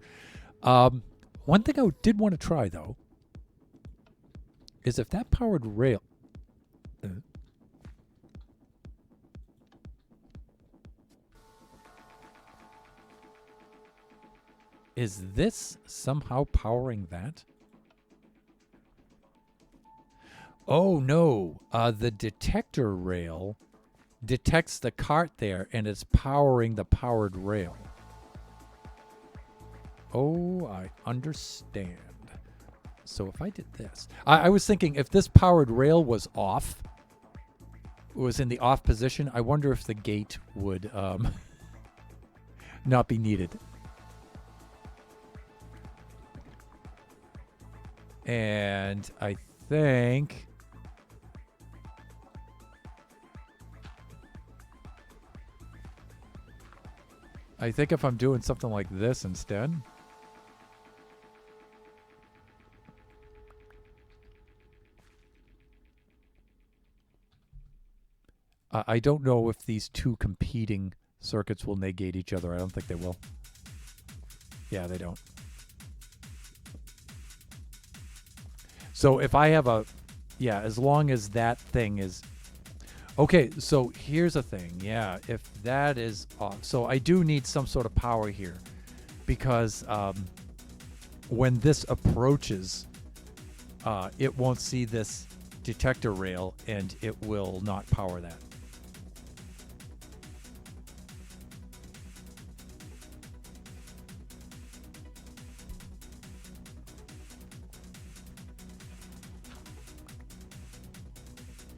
One thing I did want to try, though, is if that powered rail... is this somehow powering that? Oh, no. The detector rail detects the cart there, and it's powering the powered rail. Oh, I understand. So if I did this... I was thinking if this powered rail was off, was in the off position, I wonder if the gate would not be needed. And I think if I'm doing something like this instead. I don't know if these two competing circuits will negate each other. I don't think they will. Yeah, they don't. So if I have a, yeah, as long as that thing is, okay, so here's a thing. Yeah, if that is off, so I do need some sort of power here, because when this approaches, it won't see this detector rail and it will not power that.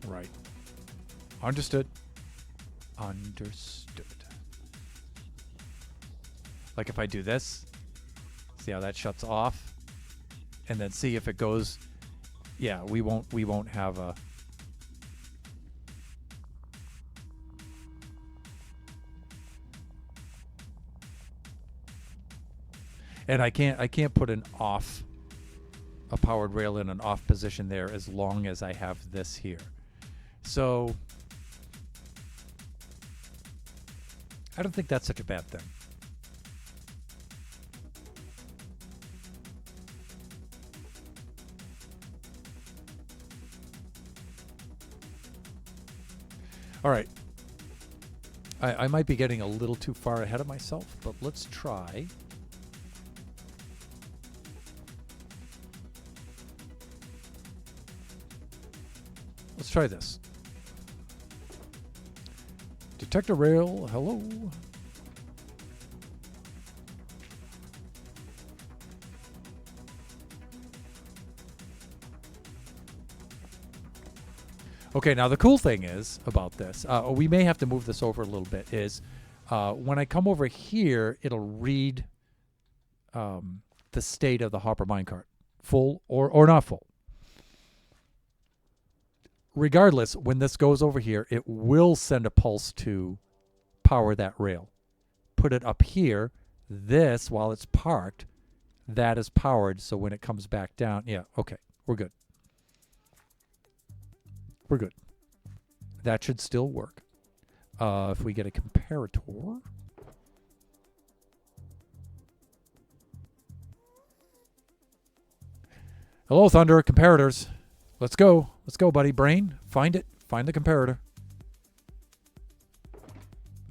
Right. Understood. Understood. Like if I do this, see how that shuts off, and then see if it goes. Yeah, we won't have a. And I can't put a powered rail in an off position there as long as I have this here. So I don't think that's such a bad thing. All right. I might be getting a little too far ahead of myself, but let's try. Let's try this. Detector rail, hello. Okay, now the cool thing is about this, we may have to move this over a little bit, is when I come over here, it'll read the state of the hopper minecart, full or not full. Regardless, when this goes over here, it will send a pulse to power that rail. Put it up here. This, while it's parked, that is powered. So when it comes back down, yeah, okay, we're good. We're good. That should still work. If we get a comparator. Hello, Thunder, comparators. Let's go. Let's go, buddy. Brain, find it. Find the comparator.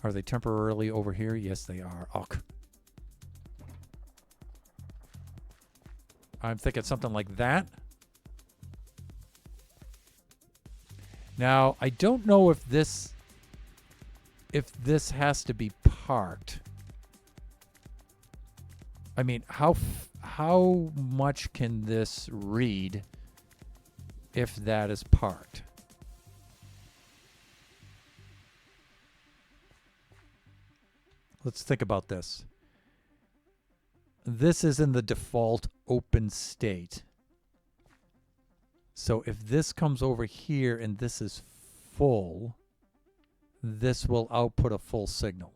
Are they temporarily over here? Yes, they are. Ok. I'm thinking something like that. Now, I don't know if this has to be parked. I mean, how much can this read if that is parked? Let's think about this. This is in the default open state. So if this comes over here and this is full, this will output a full signal.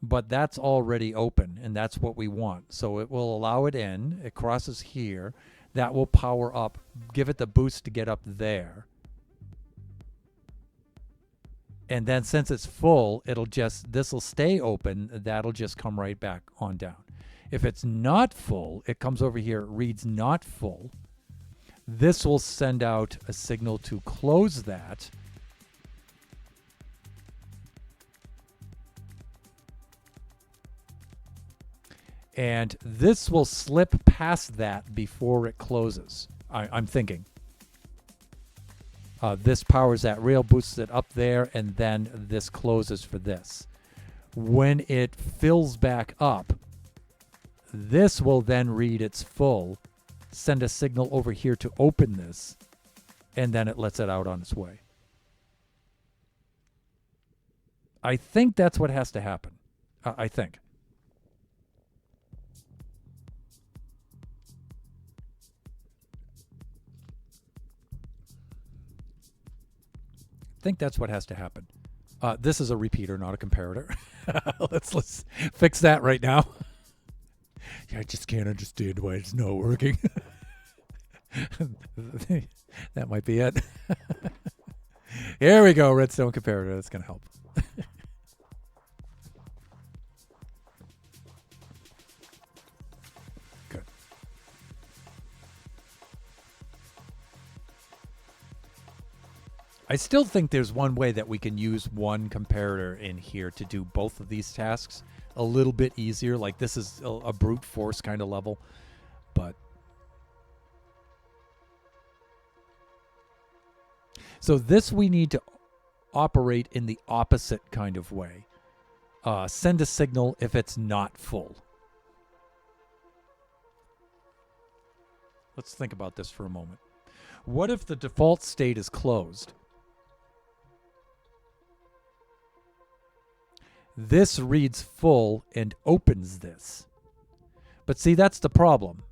But that's already open, and that's what we want. So it will allow it in. It crosses here. That will power up, give it the boost to get up there. And then since it's full, this will stay open. That'll just come right back on down. If it's not full, it comes over here, it reads not full. This will send out a signal to close that. And this will slip past that before it closes, I'm thinking. This powers that rail, boosts it up there, and then this closes for this. When it fills back up, this will then read it's full, send a signal over here to open this, and then it lets it out on its way. I think that's what has to happen. I think. think that's what has to happen. This is a repeater, not a comparator. Let's fix that right now. Yeah, I just can't understand why it's not working. That might be it. Here we go, redstone comparator. That's going to help. Good. I still think there's one way that we can use one comparator in here to do both of these tasks a little bit easier. Like this is a brute force kind of level, but so this we need to operate in the opposite kind of way. Send a signal if it's not full. Let's think about this for a moment. What if the default state is closed? This reads full and opens this. But see, that's the problem.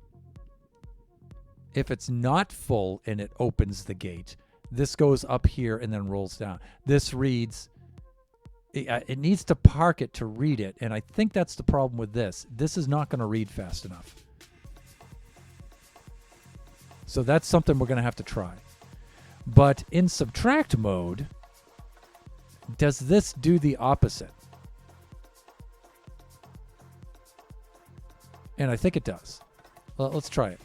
If it's not full and it opens the gate, this goes up here and then rolls down. This reads, it needs to park it to read it, and I think that's the problem with this. This is not going to read fast enough. So that's something we're going to have to try. But in subtract mode, does this do the opposite? And I think it does. Well, let's try it.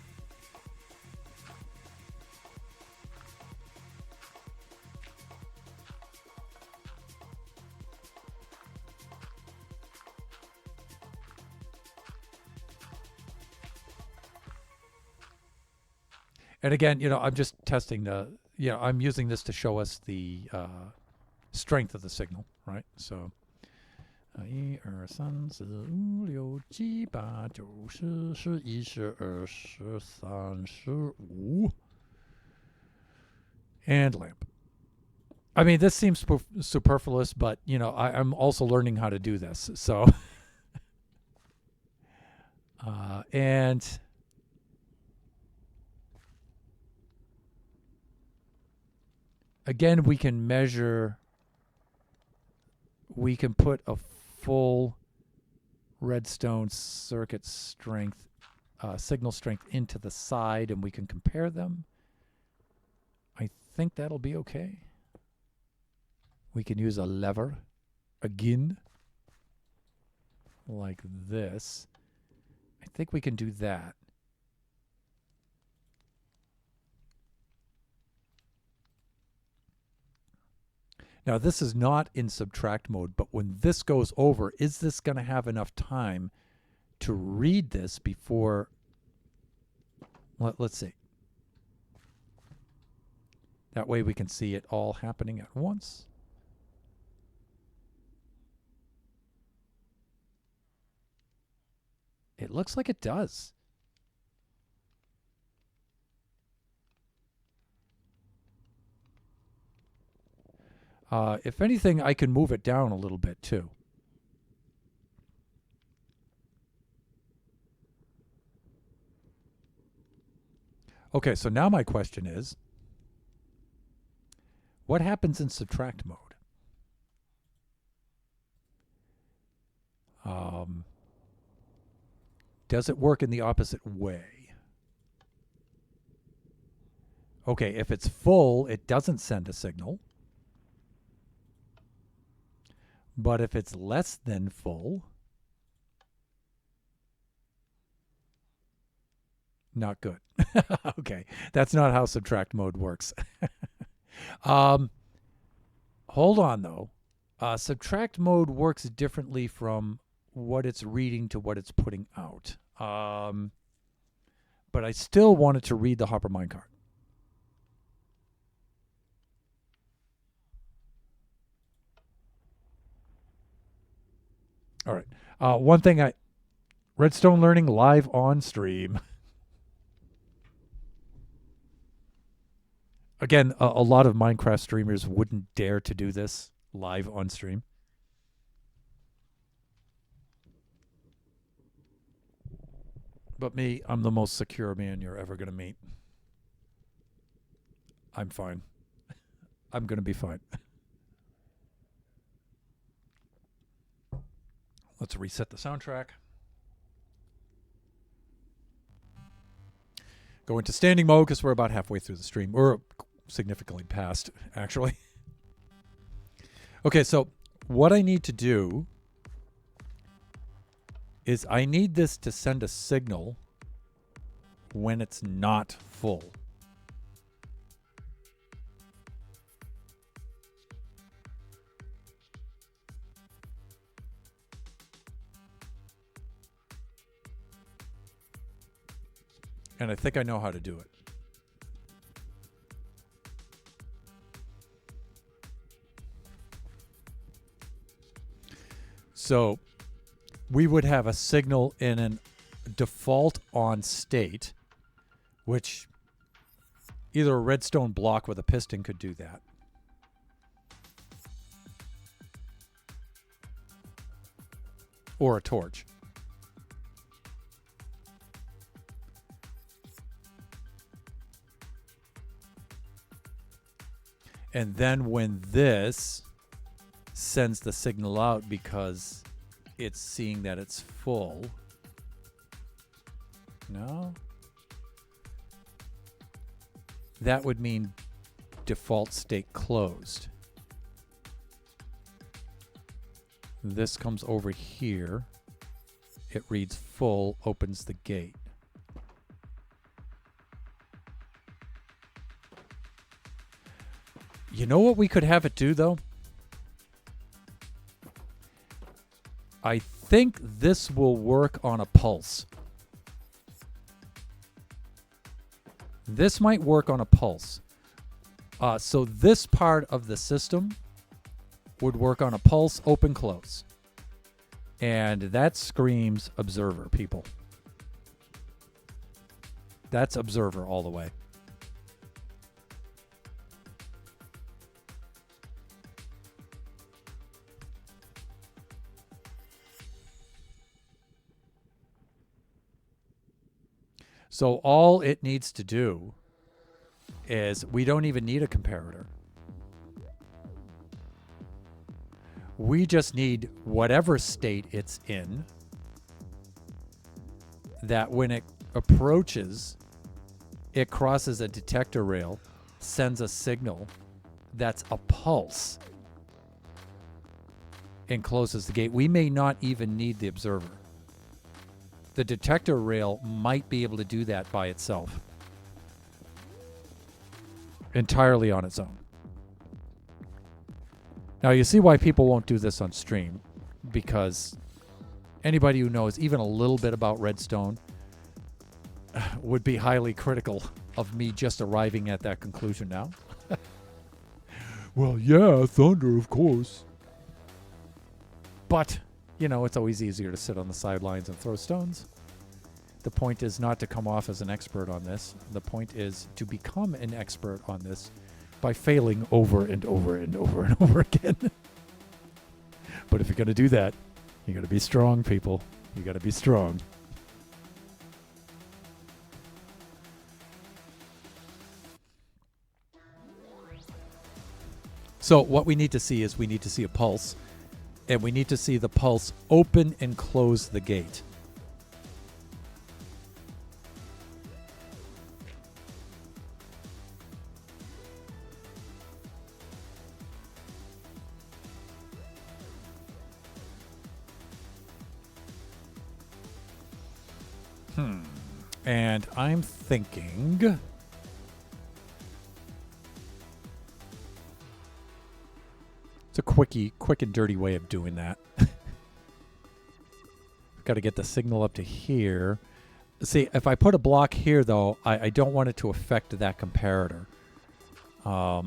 And again, I'm just testing I'm using this to show us the strength of the signal, right? So 1、2、3、4、5、6、7、8、9、10、11、12、13、15 and lamp. I mean, this seems superfluous, but I'm also learning how to do this. So and again, we can measure, we can put a full redstone circuit strength, signal strength into the side, and we can compare them. I think that'll be okay. We can use a lever again, like this. I think we can do that. Now, this is not in subtract mode, but when this goes over, is this going to have enough time to read this before? Let's see. That way we can see it all happening at once. It looks like it does. If anything, I can move it down a little bit too. Okay, so now my question is, what happens in subtract mode? Does it work in the opposite way? Okay, if it's full, it doesn't send a signal. But if it's less than full, not good. Okay, that's not how subtract mode works. Hold on, though. Subtract mode works differently from what it's reading to what it's putting out. But I still wanted to read the Hopper minecart. All right. One thing Redstone Learning live on stream. Again, a lot of Minecraft streamers wouldn't dare to do this live on stream. But me, I'm the most secure man you're ever going to meet. I'm fine. I'm going to be fine. Let's reset the soundtrack. Go into standing mode because we're about halfway through the stream. Or significantly past, actually. Okay, so what I need to do is I need this to send a signal when it's not full. And I think I know how to do it. So we would have a signal in an default on state, which either a redstone block with a piston could do that. Or a torch. And then when this sends the signal out because it's seeing that it's full. No? That would mean default state closed. This comes over here. It reads full, opens the gate. You know what we could have it do, though? I think this will work on a pulse. This might work on a pulse. So this part of the system would work on a pulse, open, close. And that screams observer, people. That's observer all the way. So all it needs to do is we don't even need a comparator. We just need whatever state it's in, that when it approaches, it crosses a detector rail, sends a signal that's a pulse, and closes the gate. We may not even need the observer. The detector rail might be able to do that by itself. Entirely on its own. Now you see why people won't do this on stream, because anybody who knows even a little bit about redstone would be highly critical of me just arriving at that conclusion now. Well, yeah, thunder, of course. But, you know, it's always easier to sit on the sidelines and throw stones. The point is not to come off as an expert on this. The point is to become an expert on this by failing over and over and over and over again. But if you're going to do that, you got to be strong, people. You got to be strong. So what we need to see is we need to see a pulse, and we need to see the pulse open and close the gate. And I'm thinking it's a quick and dirty way of doing that. Got to get the signal up to here. See, if I put a block here, though, I don't want it to affect that comparator. I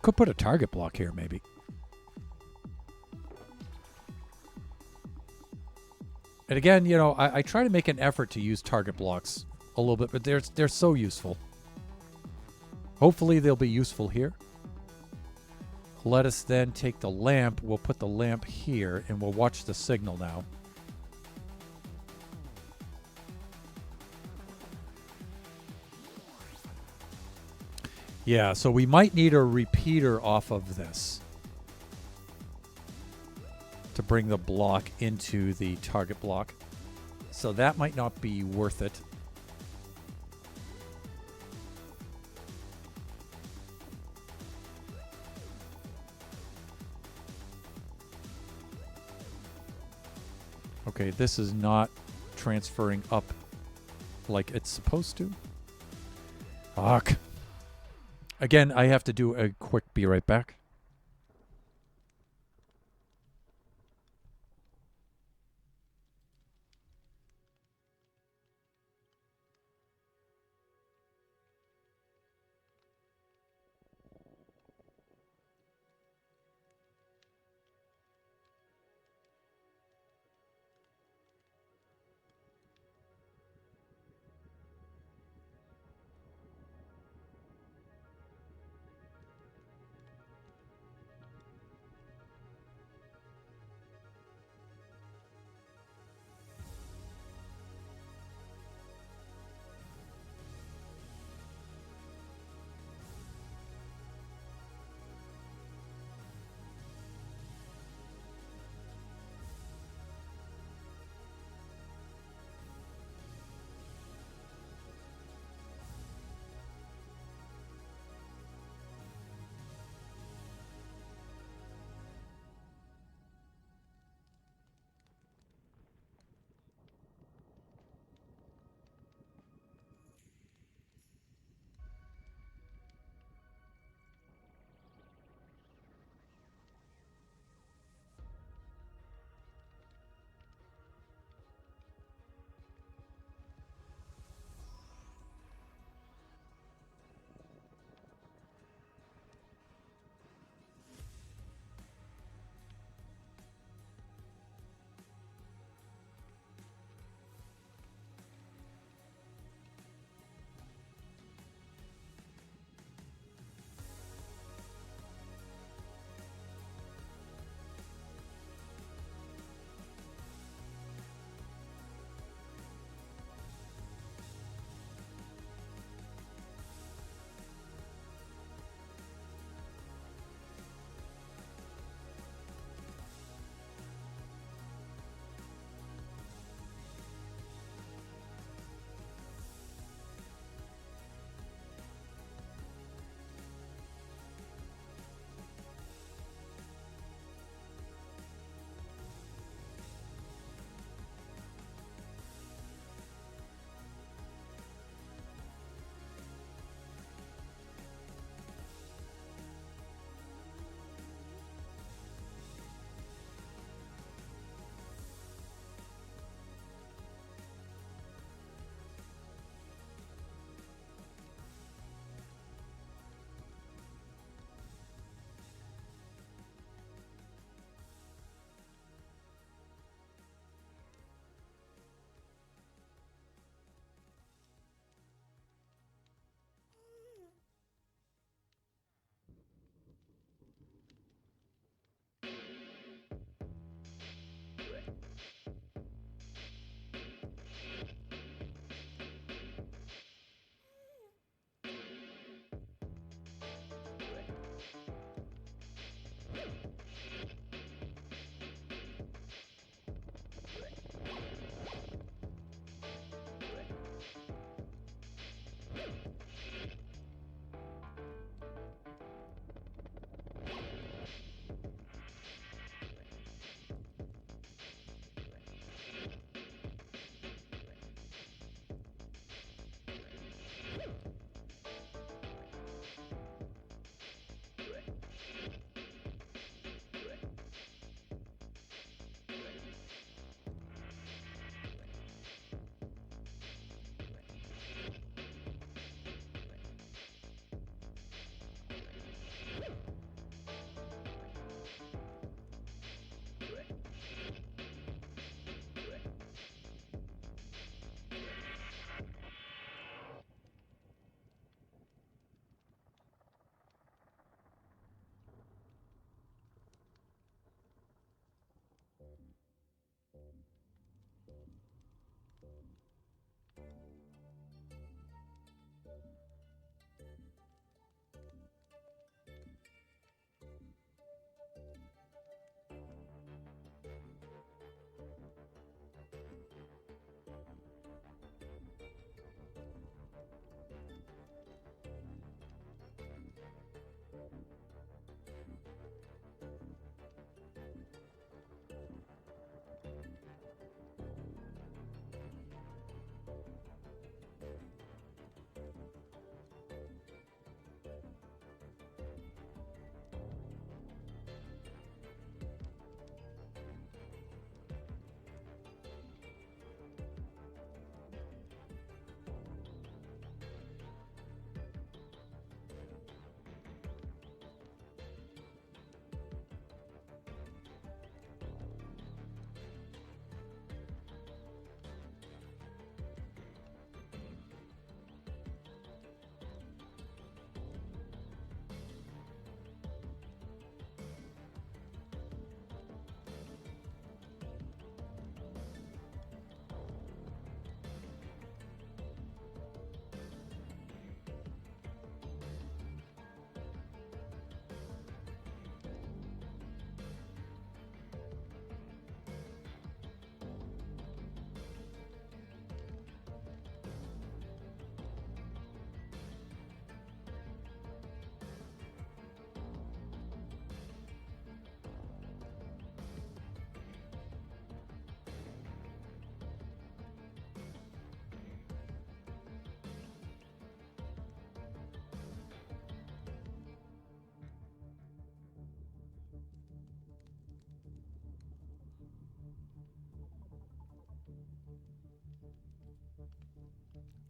could put a target block here, maybe. And again, you know, I try to make an effort to use target blocks a little bit, but they're so useful. Hopefully they'll be useful here. Let us then take the lamp. We'll put the lamp here, and we'll watch the signal now. Yeah, so we might need a repeater off of this to bring the block into the target block. So that might not be worth it. Okay, this is not transferring up like it's supposed to. Fuck. Again, I have to do a quick be right back.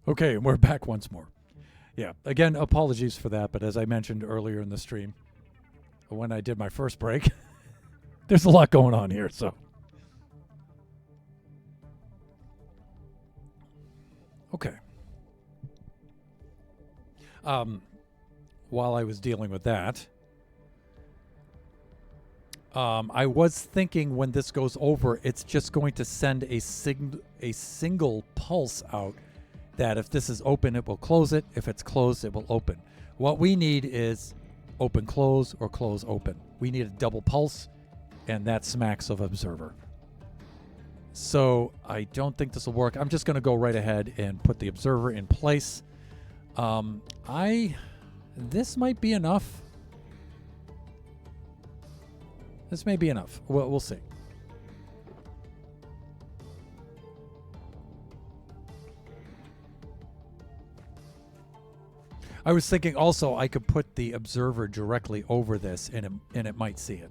Okay, and we're back once more. Yeah, again, apologies for that, but as I mentioned earlier in the stream, when I did my first break, there's a lot going on here, so. Okay. While I was dealing with that, I was thinking when this goes over, it's just going to send a single pulse out that if this is open, it will close it. If it's closed, it will open. What we need is open, close, or close, open. We need a double pulse, and that smacks of observer. So I don't think this will work. I'm just going to go right ahead and put the observer in place. This might be enough. This may be enough. We'll see. I was thinking also I could put the observer directly over this and it might see it.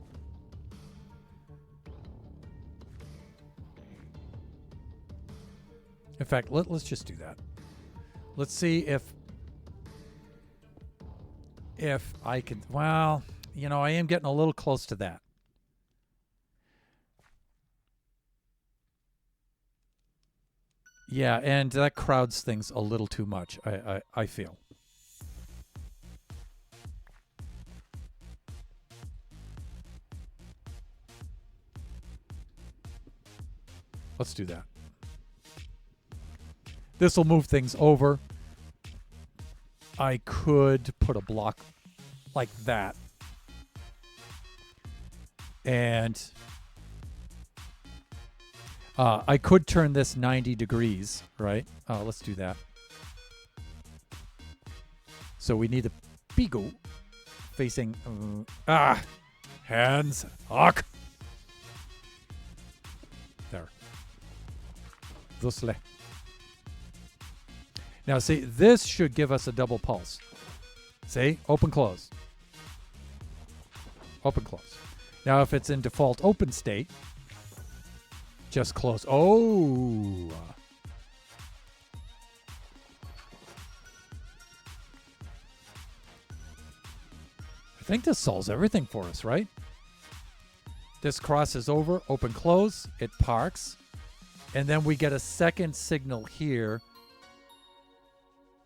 In fact, let's just do that. Let's see if I can, well, you know, I am getting a little close to that. Yeah, and that crowds things a little too much, I feel. Let's do that. This will move things over. I could put a block like that. And I could turn this 90 degrees, right? Let's do that. So we need a Pigu facing... hands. Hawk. There. Thusle. Now, see, this should give us a double pulse. See? Open, close. Open, close. Now, if it's in default open state, just close. Oh! I think this solves everything for us, right? This crosses over, open, close. It parks. And then we get a second signal here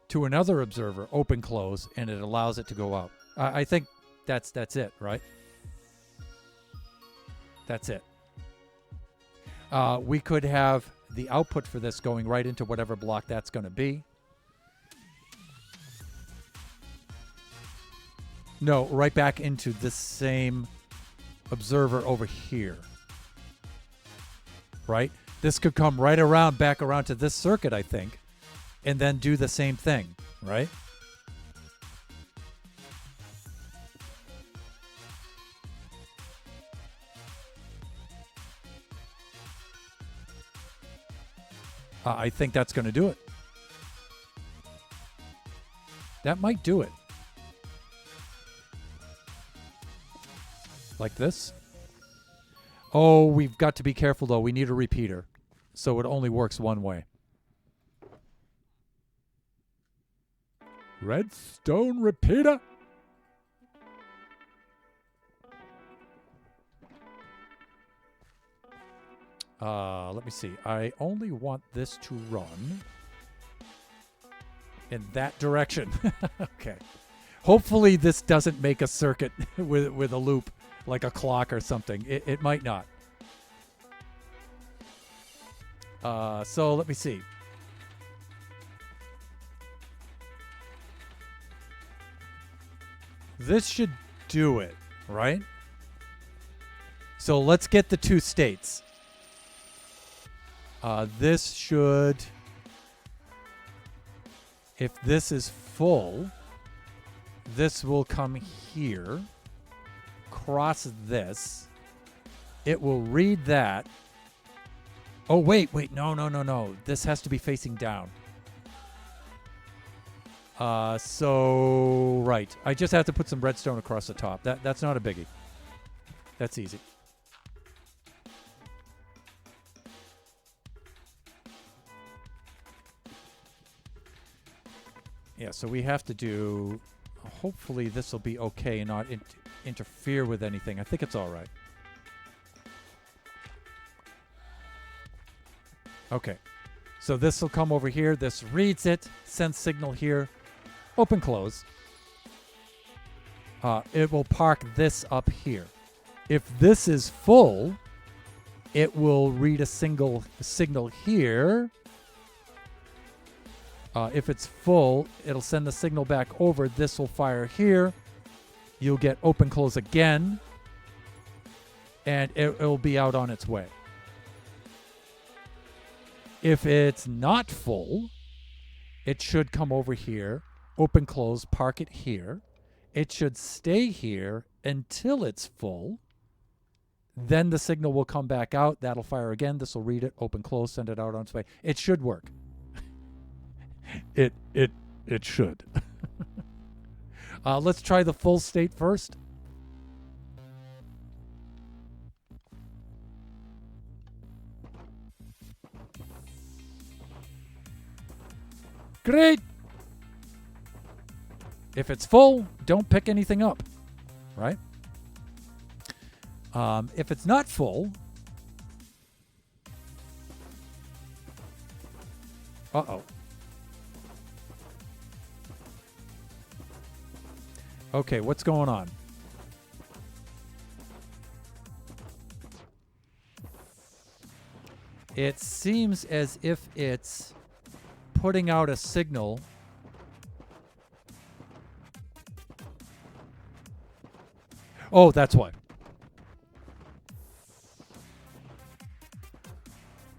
to another observer, open, close, and it allows it to go out. I think that's it, right? That's it. We could have the output for this going right into whatever block that's going to be. No, right back into this same observer over here. Right? This could come right around, back around to this circuit, I think, and then do the same thing, right? I think that's going to do it. That might do it. Like this. Oh, we've got to be careful, though. We need a repeater. So it only works one way. Redstone repeater. Let me see. I only want this to run in that direction. Okay. Hopefully this doesn't make a circuit with a loop like a clock or something. It might not. So let me see. This should do it, right? So let's get the two states. This should, if this is full, this will come here, cross this. It will read that. Oh, wait, no. This has to be facing down. So, right. I just have to put some redstone across the top. That's not a biggie. That's easy. Yeah, so we have to do... Hopefully this will be okay and not interfere with anything. I think it's all right. Okay. So this will come over here. This reads it, sends signal here. Open, close. It will park this up here. If this is full, it will read a single signal here. If it's full, it'll send the signal back over. This will fire here. You'll get open, close again. And it'll be out on its way. If it's not full, it should come over here, open, close, park it here. It should stay here until it's full. Then the signal will come back out. That'll fire again. This will read it, open, close, send it out on its way. It should work. It should. Let's try the full state first. Great. If it's full, don't pick anything up, right? If it's not full, uh-oh. Okay, what's going on? It seems as if it's putting out a signal. Oh, that's why.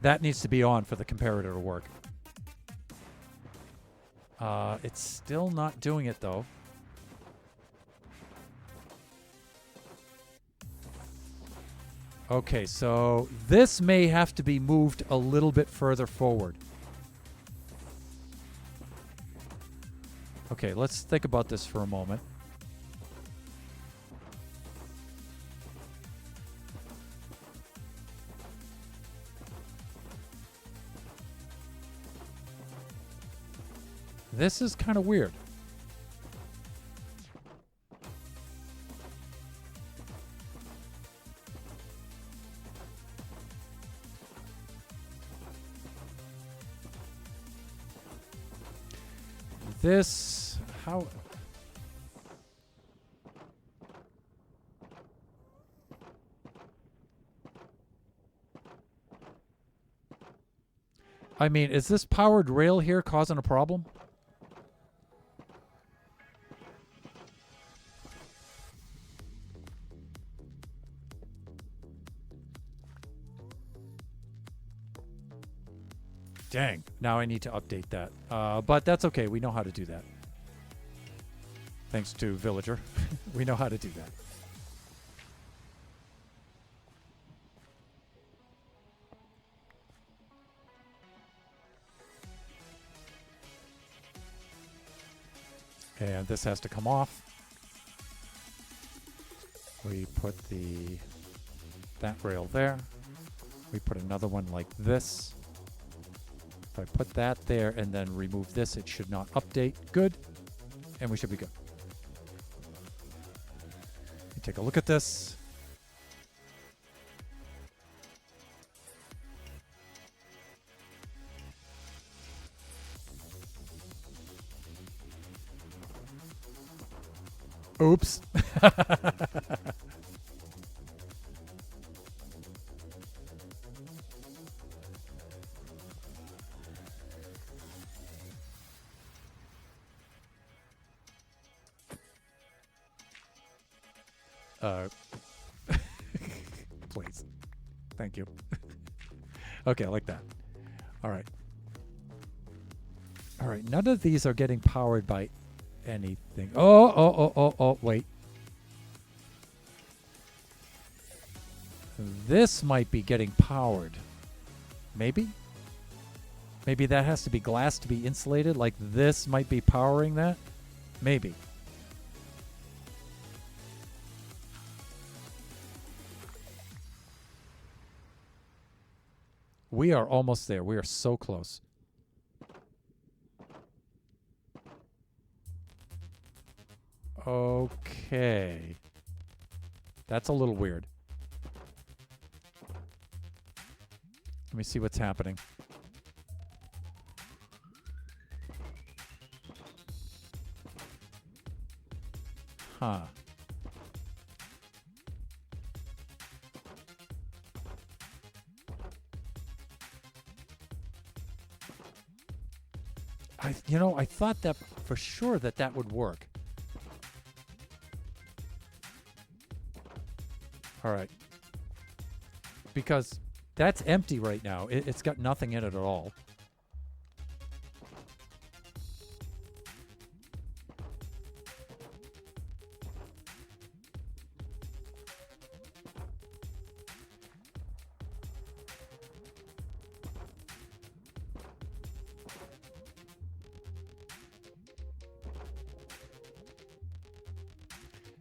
That needs to be on for the comparator to work. It's still not doing it, though. Okay, so this may have to be moved a little bit further forward. Okay, let's think about this for a moment. This is kind of weird. This, how... I mean, is this powered rail here causing a problem? Dang, now I need to update that. But that's okay, we know how to do that. Thanks to Villager. We know how to do that. And this has to come off. We put that rail there. We put another one like this. If I put that there and then remove this, it should not update. Good. And we should be good. Take a look at this. Oops. Please. Thank you. Okay, I like that. All right. All right, none of these are getting powered by anything. Oh, wait. This might be getting powered. Maybe? Maybe that has to be glass to be insulated? Like this might be powering that? Maybe. We are almost there. We are so close. Okay. That's a little weird. Let me see what's happening. Huh. I thought that for sure that would work. All right. Because that's empty right now. It's got nothing in it at all.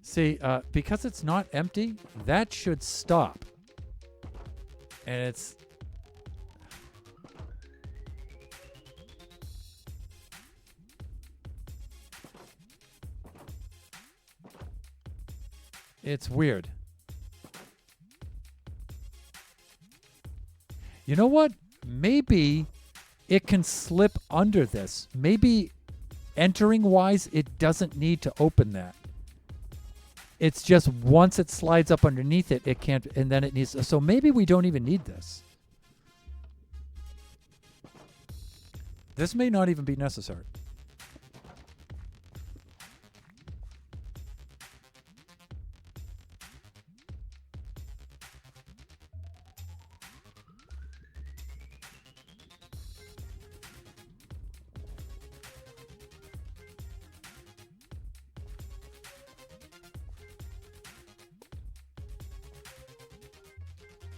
See, because it's not empty, that should stop. And it's weird. You know what? Maybe it can slip under this. Maybe entering wise, it doesn't need to open that. It's just once it slides up underneath it, it can't, and then it needs, so maybe we don't even need this. This may not even be necessary.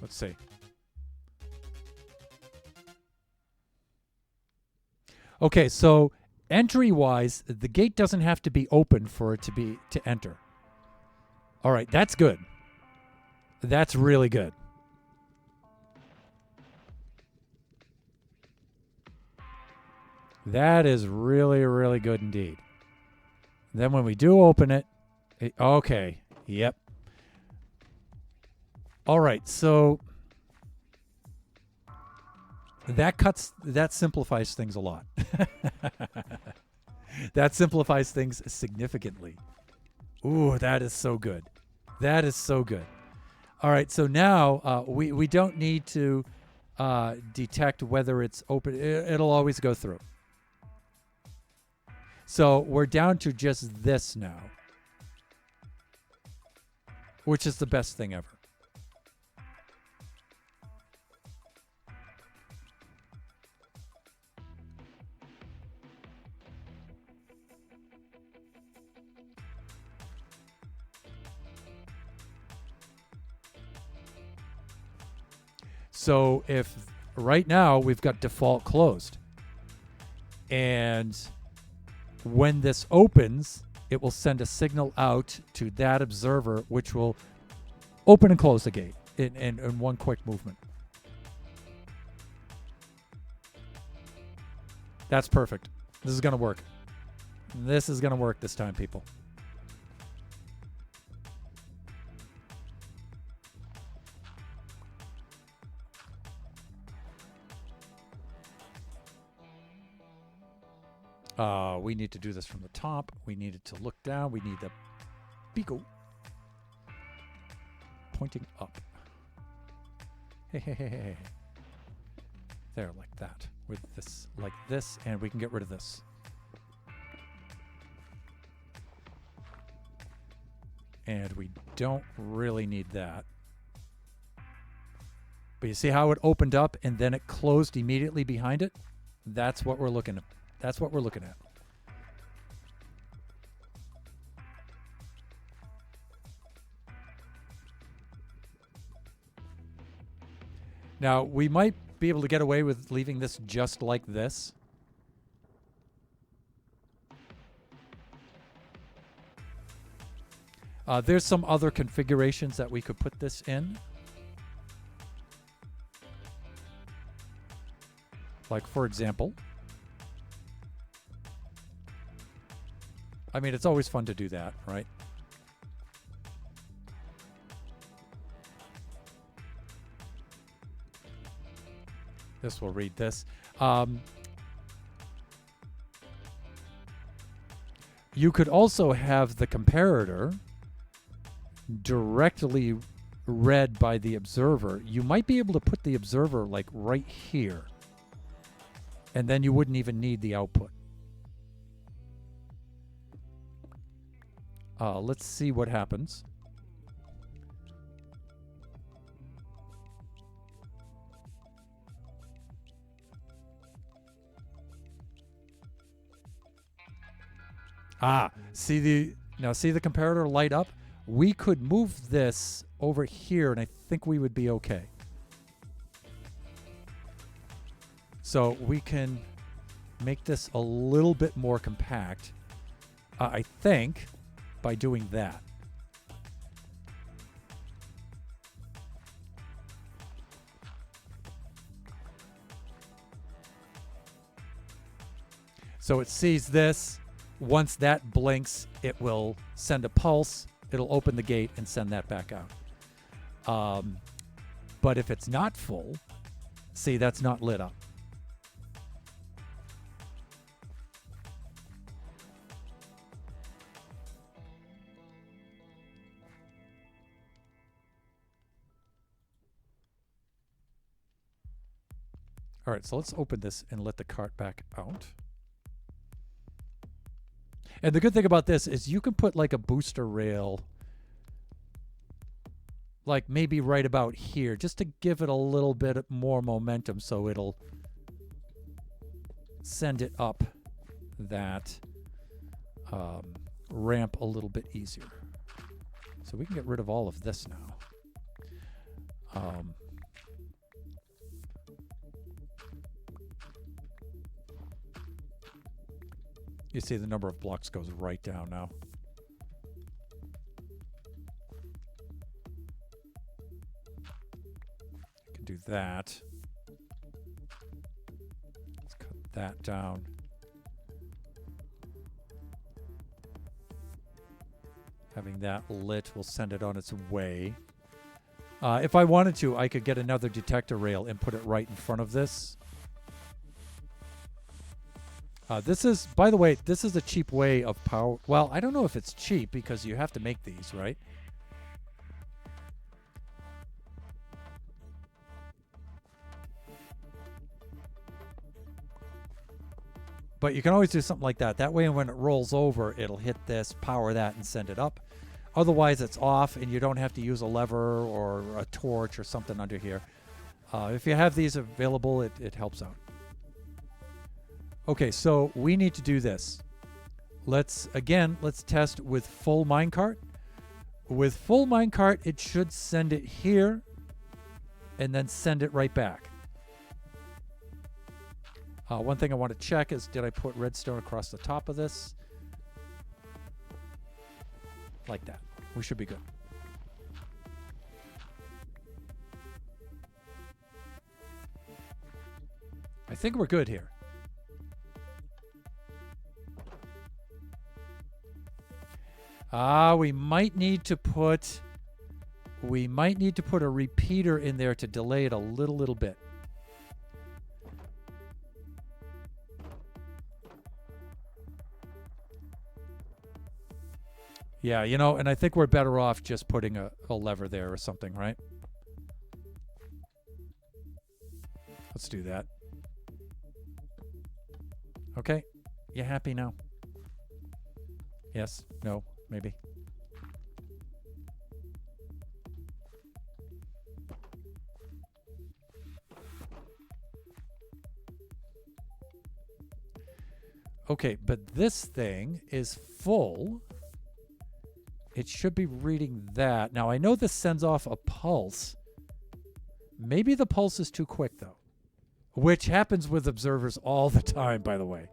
Let's see. Okay, so entry-wise, the gate doesn't have to be open for it to enter. All right, that's good. That's really good. That is really, really good indeed. Then when we do open it, okay, yep. All right, so that simplifies things a lot. That simplifies things significantly. Ooh, that is so good. That is so good. All right, so now we don't need to detect whether it's open. It'll always go through. So we're down to just this now, which is the best thing ever. So if right now we've got default closed, and when this opens, it will send a signal out to that observer, which will open and close the gate in one quick movement. That's perfect. This is going to work. This is going to work this time, people. We need to do this from the top. We need it to look down. We need the beagle pointing up. Hey. There, like that. With this, like this, and we can get rid of this. And we don't really need that. But you see how it opened up and then it closed immediately behind it? That's what we're looking at. That's what we're looking at. Now, we might be able to get away with leaving this just like this. There's some other configurations that we could put this in. Like, for example, I mean, it's always fun to do that, right? This will read this. You could also have the comparator directly read by the observer. You might be able to put the observer like right here, and then you wouldn't even need the output. Let's see what happens. See the comparator light up? We could move this over here, and I think we would be okay. So we can make this a little bit more compact, I think, by doing that. So it sees this. Once that blinks, it will send a pulse. It'll open the gate and send that back out. But if it's not full, see, that's not lit up. All right, so let's open this and let the cart back out. And the good thing about this is you can put like a booster rail, like maybe right about here, just to give it a little bit more momentum, so it'll send it up that ramp a little bit easier. So we can get rid of all of this now. You see the number of blocks goes right down now. You can do that. Let's cut that down. Having that lit will send it on its way. If I wanted to, I could get another detector rail and put it right in front of this. This is, by the way, this is a cheap way of power. Well, I don't know if it's cheap because you have to make these, right? But you can always do something like that. That way when it rolls over, it'll hit this, power that, and send it up. Otherwise, it's off, and you don't have to use a lever or a torch or something under here. If you have these available, it helps out. Okay, so we need to do this. Let's test with full minecart. With full minecart, it should send it here and then send it right back. One thing I want to check is, did I put redstone across the top of this? Like that. We should be good. I think we're good here. We might need to put a repeater in there to delay it a little bit. Yeah, you know, and I think we're better off just putting a lever there or something, right? Let's do that. Okay. You happy now? Yes? No? Maybe? Okay, but this thing is full. It should be reading that. Now, I know this sends off a pulse. Maybe the pulse is too quick, though. Which happens with observers all the time, by the way.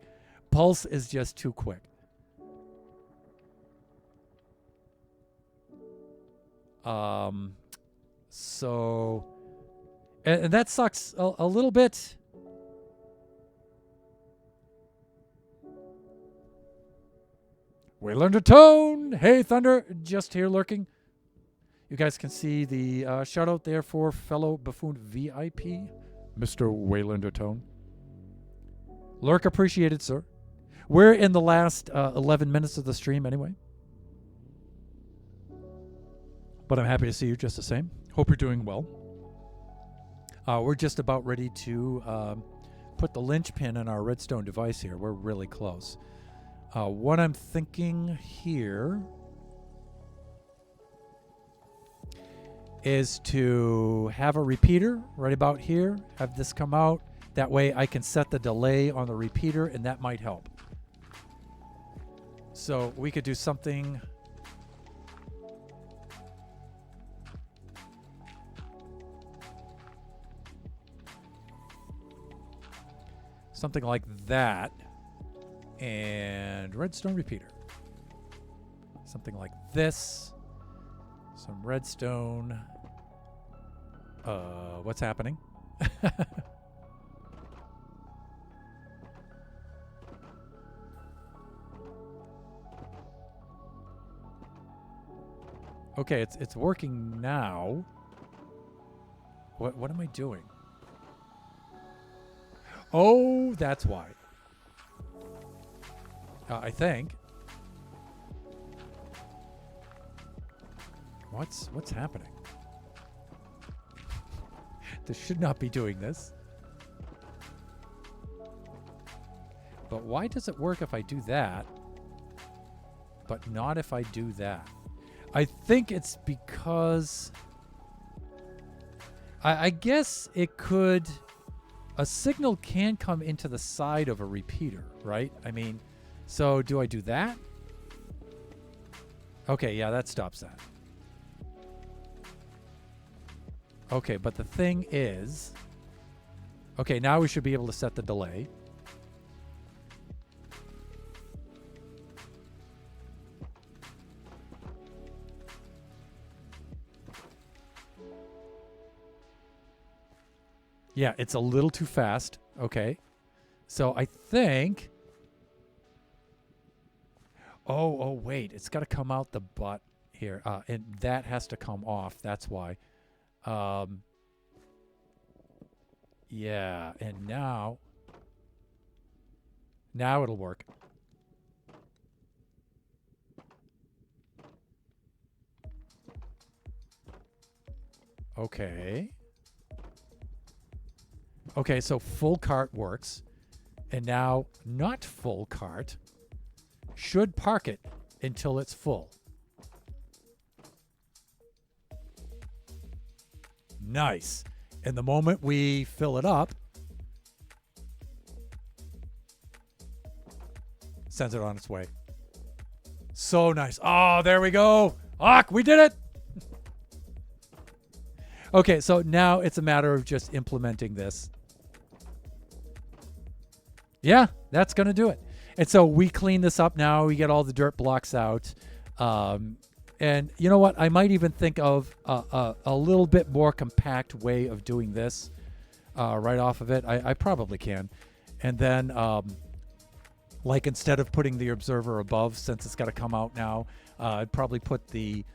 Pulse is just too quick. So... And that sucks a little bit. Waylander Tone. Hey, Thunder. Just here lurking. You guys can see the shout out there for fellow Buffoon VIP, Mr. Waylander Tone. Lurk appreciated, sir. We're in the last 11 minutes of the stream anyway. But I'm happy to see you just the same. Hope you're doing well. We're just about ready to put the linchpin in our redstone device here. We're really close. What I'm thinking here is to have a repeater right about here, have this come out. That way I can set the delay on the repeater, and that might help. So we could do something... something like that. And redstone repeater. Something like this. Some redstone. What's happening? Okay, it's working now. What am I doing? Oh, that's why. I think. What's happening? This should not be doing this. But why does it work if I do that, but not if I do that? I think it's because... I guess it could... A signal can come into the side of a repeater, right? I mean, so do I do that? Okay, yeah, that stops that. Okay, but the thing is... Okay, now we should be able to set the delay. Yeah, it's a little too fast. Okay. So I think... Oh, wait. It's got to come out the butt here. And that has to come off. That's why. Yeah, and now... Now it'll work. Okay. Okay, so full cart works. And now not full cart should park it until it's full. Nice. And the moment we fill it up, sends it on its way. So nice. Oh, there we go. We did it. Okay, so now it's a matter of just implementing this. Yeah, that's going to do it. And so we clean this up now. We get all the dirt blocks out. And you know what? I might even think of a little bit more compact way of doing this right off of it. I probably can. And then, like, instead of putting the observer above, since it's got to come out now, I'd probably put the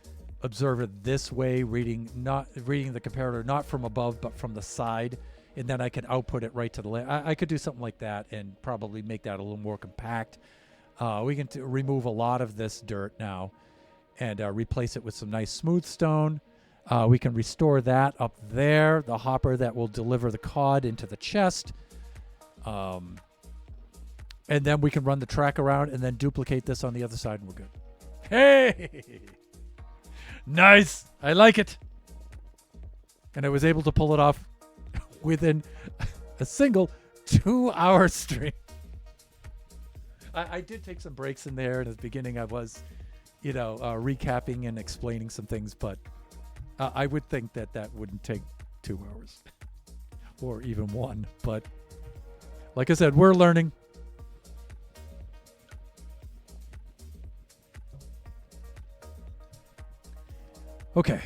observer this way, reading the comparator not from above, but from the side. And then I could output it right to the left. I could do something like that and probably make that a little more compact. We can remove a lot of this dirt now and replace it with some nice smooth stone. We can restore that up there, the hopper that will deliver the cod into the chest. And then we can run the track around and then duplicate this on the other side and we're good. Hey! Nice! I like it! And I was able to pull it off within a single 2-hour stream. I did take some breaks in there. In the beginning, I was, recapping and explaining some things, but I would think that wouldn't take 2 hours or even 1. But like I said, we're learning. Okay.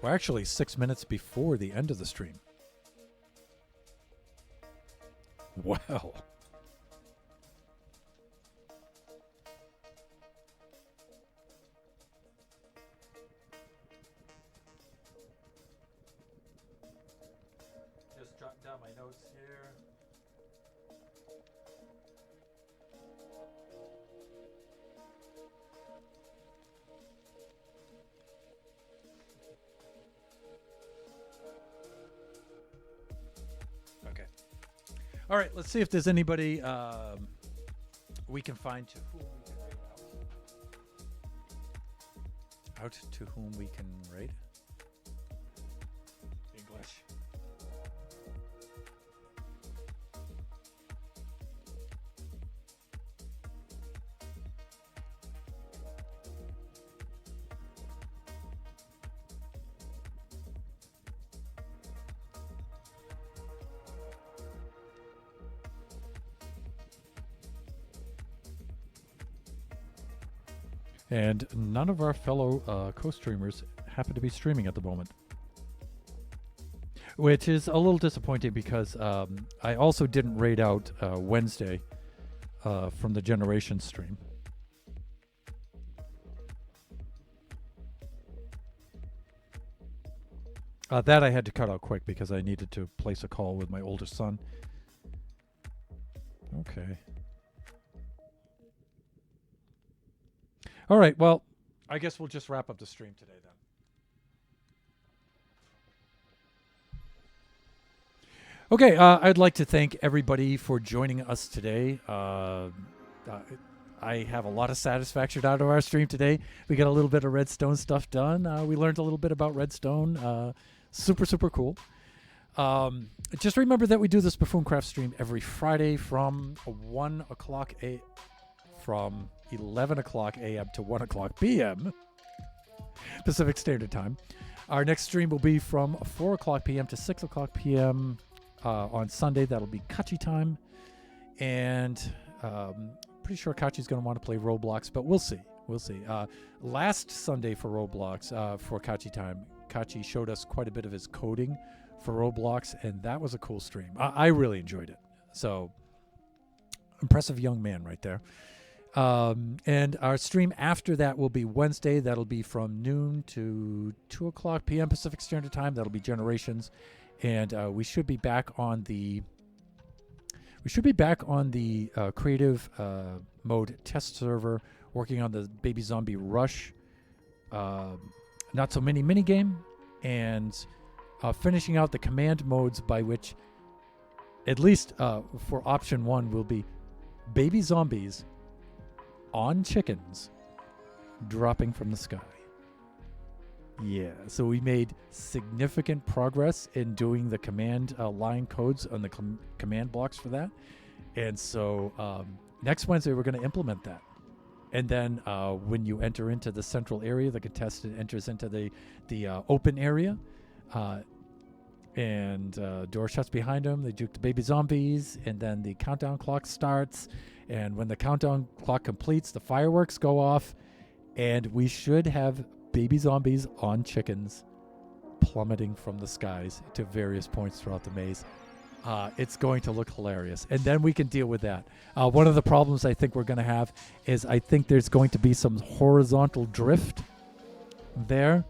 We're actually 6 minutes before the end of the stream. Well. Just jotting down my notes here. Okay. All right, let's see if there's anybody we can find to whom we can rate out. Out to whom we can rate? English. And none of our fellow co-streamers happen to be streaming at the moment. Which is a little disappointing because I also didn't raid out Wednesday from the Generation stream. That I had to cut out quick because I needed to place a call with my older son. Okay. All right, well, I guess we'll just wrap up the stream today then. Okay, I'd like to thank everybody for joining us today. I have a lot of satisfaction out of our stream today. We got a little bit of Redstone stuff done. We learned a little bit about Redstone. Super, super cool. Just remember that we do this Buffooncraft stream every Friday from 11 o'clock a.m. to 1 o'clock p.m. Pacific Standard Time. Our next stream will be from 4 o'clock p.m. to 6 o'clock p.m. On Sunday. That'll be Kachi time. And pretty sure Kachi's going to want to play Roblox, but we'll see. We'll see. Last Sunday for Roblox, for Kachi time, Kachi showed us quite a bit of his coding for Roblox, and that was a cool stream. I really enjoyed it. So, impressive young man right there. And our stream after that will be Wednesday. That'll be from noon to 2 o'clock p.m. Pacific Standard Time. That'll be Generations. And we should be back on the creative mode test server, working on the Baby Zombie Rush not so many mini game, and finishing out the command modes by which, at least for option 1, will be baby zombies on chickens dropping from the sky. Yeah, so we made significant progress in doing the command line codes on the command blocks for that. And so next Wednesday, we're going to implement that. And then when you enter into the central area, the contestant enters into the open area. And door shuts behind them. They juke the baby zombies. And then the countdown clock starts. And when the countdown clock completes, the fireworks go off. And we should have baby zombies on chickens plummeting from the skies to various points throughout the maze. It's going to look hilarious. And then we can deal with that. One of the problems I think we're going to have is I think there's going to be some horizontal drift there.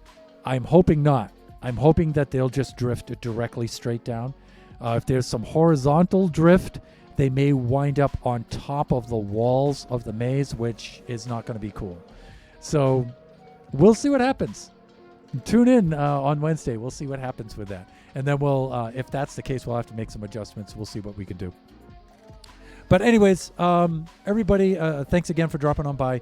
I'm hoping not. I'm hoping that they'll just drift directly straight down. If there's some horizontal drift, they may wind up on top of the walls of the maze, which is not going to be cool. So we'll see what happens. Tune in on Wednesday. We'll see what happens with that. And then we'll, if that's the case, we'll have to make some adjustments. We'll see what we can do. But anyways, everybody, thanks again for dropping on by.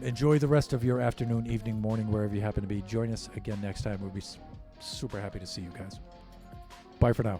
Enjoy the rest of your afternoon, evening, morning, wherever you happen to be. Join us again next time. We'll be super happy to see you guys. Bye for now.